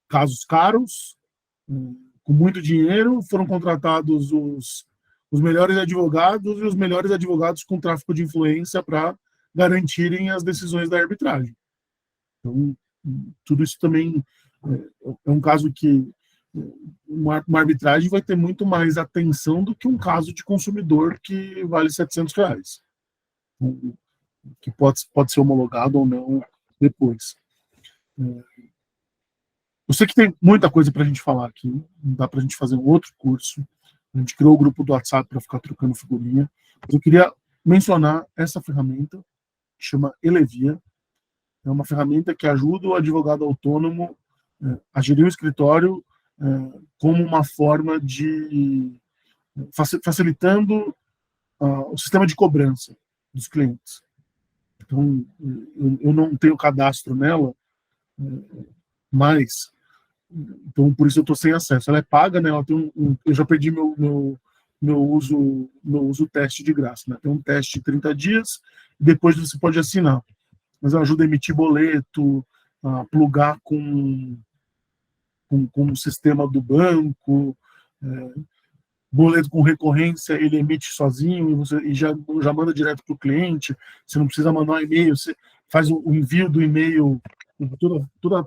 casos caros, com muito dinheiro, foram contratados os melhores advogados e os melhores advogados com tráfico de influência para garantirem as decisões da arbitragem. Então, tudo isso também é um caso que uma arbitragem vai ter muito mais atenção do que um caso de consumidor que vale R$700, que pode ser homologado ou não depois. Eu sei que tem muita coisa para a gente falar aqui, não dá para a gente fazer um outro curso, a gente criou o grupo do WhatsApp para ficar trocando figurinha, mas eu queria mencionar essa ferramenta, que chama Elevia. É uma ferramenta que ajuda o advogado autônomo a gerir o escritório como uma forma de facilitando o sistema de cobrança dos clientes. Então, eu não tenho cadastro nela, mas então por isso eu estou sem acesso. Ela é paga, né? Ela tem eu já perdi meu uso teste de graça, né? Tem um teste de 30 dias, e depois você pode assinar. Mas ela ajuda a emitir boleto, a plugar com o sistema do banco, boleto com recorrência, ele emite sozinho e já manda direto para o cliente, você não precisa mandar um e-mail, você faz o envio do e-mail,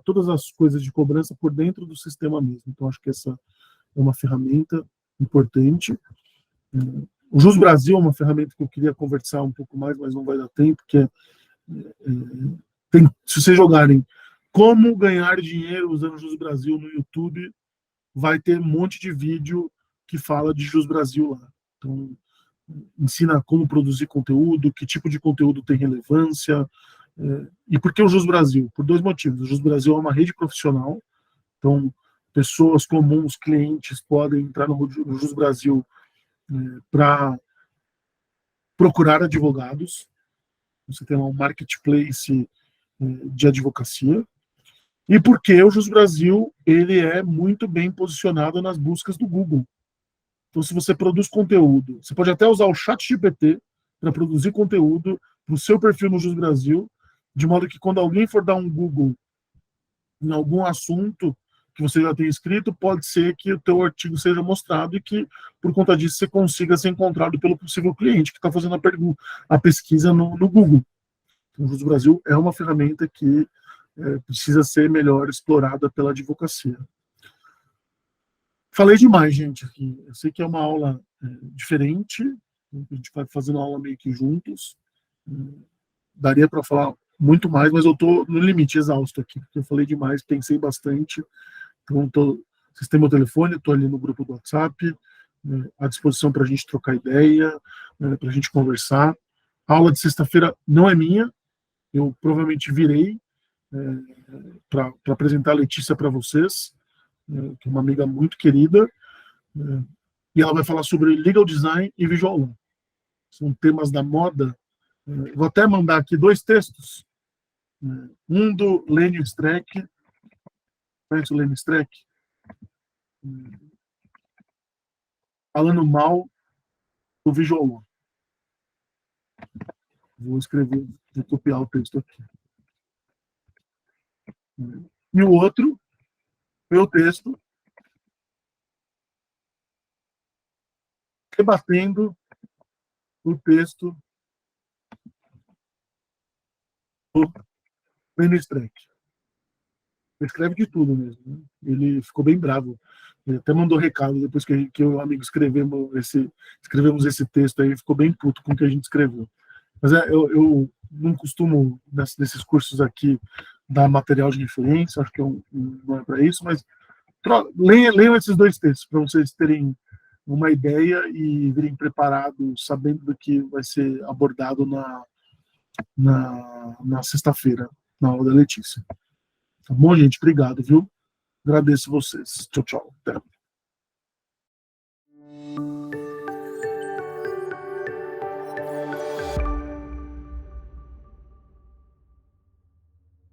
todas as coisas de cobrança por dentro do sistema mesmo. Então, acho que essa é uma ferramenta importante. O Jus Brasil é uma ferramenta que eu queria conversar um pouco mais, mas não vai dar tempo, porque se vocês jogarem como ganhar dinheiro usando Jus Brasil no YouTube, vai ter um monte de vídeo que fala de Jus Brasil lá. Então, ensina como produzir conteúdo, que tipo de conteúdo tem relevância. E por que o Jus Brasil? Por 2 motivos. O Jus Brasil é uma rede profissional, então pessoas comuns, clientes, podem entrar no Jus Brasil para procurar advogados. Você tem lá um marketplace de advocacia. E porque o Jus Brasil ele é muito bem posicionado nas buscas do Google. Então, se você produz conteúdo, você pode até usar o ChatGPT para produzir conteúdo para o seu perfil no Jus Brasil, de modo que quando alguém for dar um Google em algum assunto que você já tem escrito, pode ser que o teu artigo seja mostrado e que, por conta disso, você consiga ser encontrado pelo possível cliente que está fazendo a pesquisa no Google. Então, o Jus Brasil é uma ferramenta que precisa ser melhor explorada pela advocacia. Falei demais, gente, aqui. Eu sei que é uma aula diferente, a gente vai fazendo a aula meio que juntos. Daria para falar muito mais, mas eu estou no limite, exausto aqui, porque eu falei demais, pensei bastante. Então, vocês têm meu telefone, estou ali no grupo do WhatsApp, à disposição para a gente trocar ideia, para a gente conversar. A aula de sexta-feira não é minha, eu provavelmente virei para apresentar a Letícia para vocês, que é uma amiga muito querida, e ela vai falar sobre legal design e visual law. São temas da moda. Vou até mandar aqui 2 textos. Um do Lênio Streck. Conhece o Lênio Streck? Falando mal do visual law. Vou escrever, vou copiar o texto aqui. E o outro, meu texto, debatendo o texto do Menestreque. Ele escreve de tudo mesmo. Né? Ele ficou bem bravo. Ele até mandou recado depois que o amigo escrevemos esse texto aí, ficou bem puto com o que a gente escreveu. Mas eu não costumo, nesses cursos aqui, dar material de referência, acho que não é para isso, mas leiam esses dois textos, para vocês terem uma ideia e virem preparados, sabendo do que vai ser abordado na sexta-feira, na aula da Letícia. Tá bom, gente? Obrigado, viu? Agradeço vocês. Tchau, tchau. Até.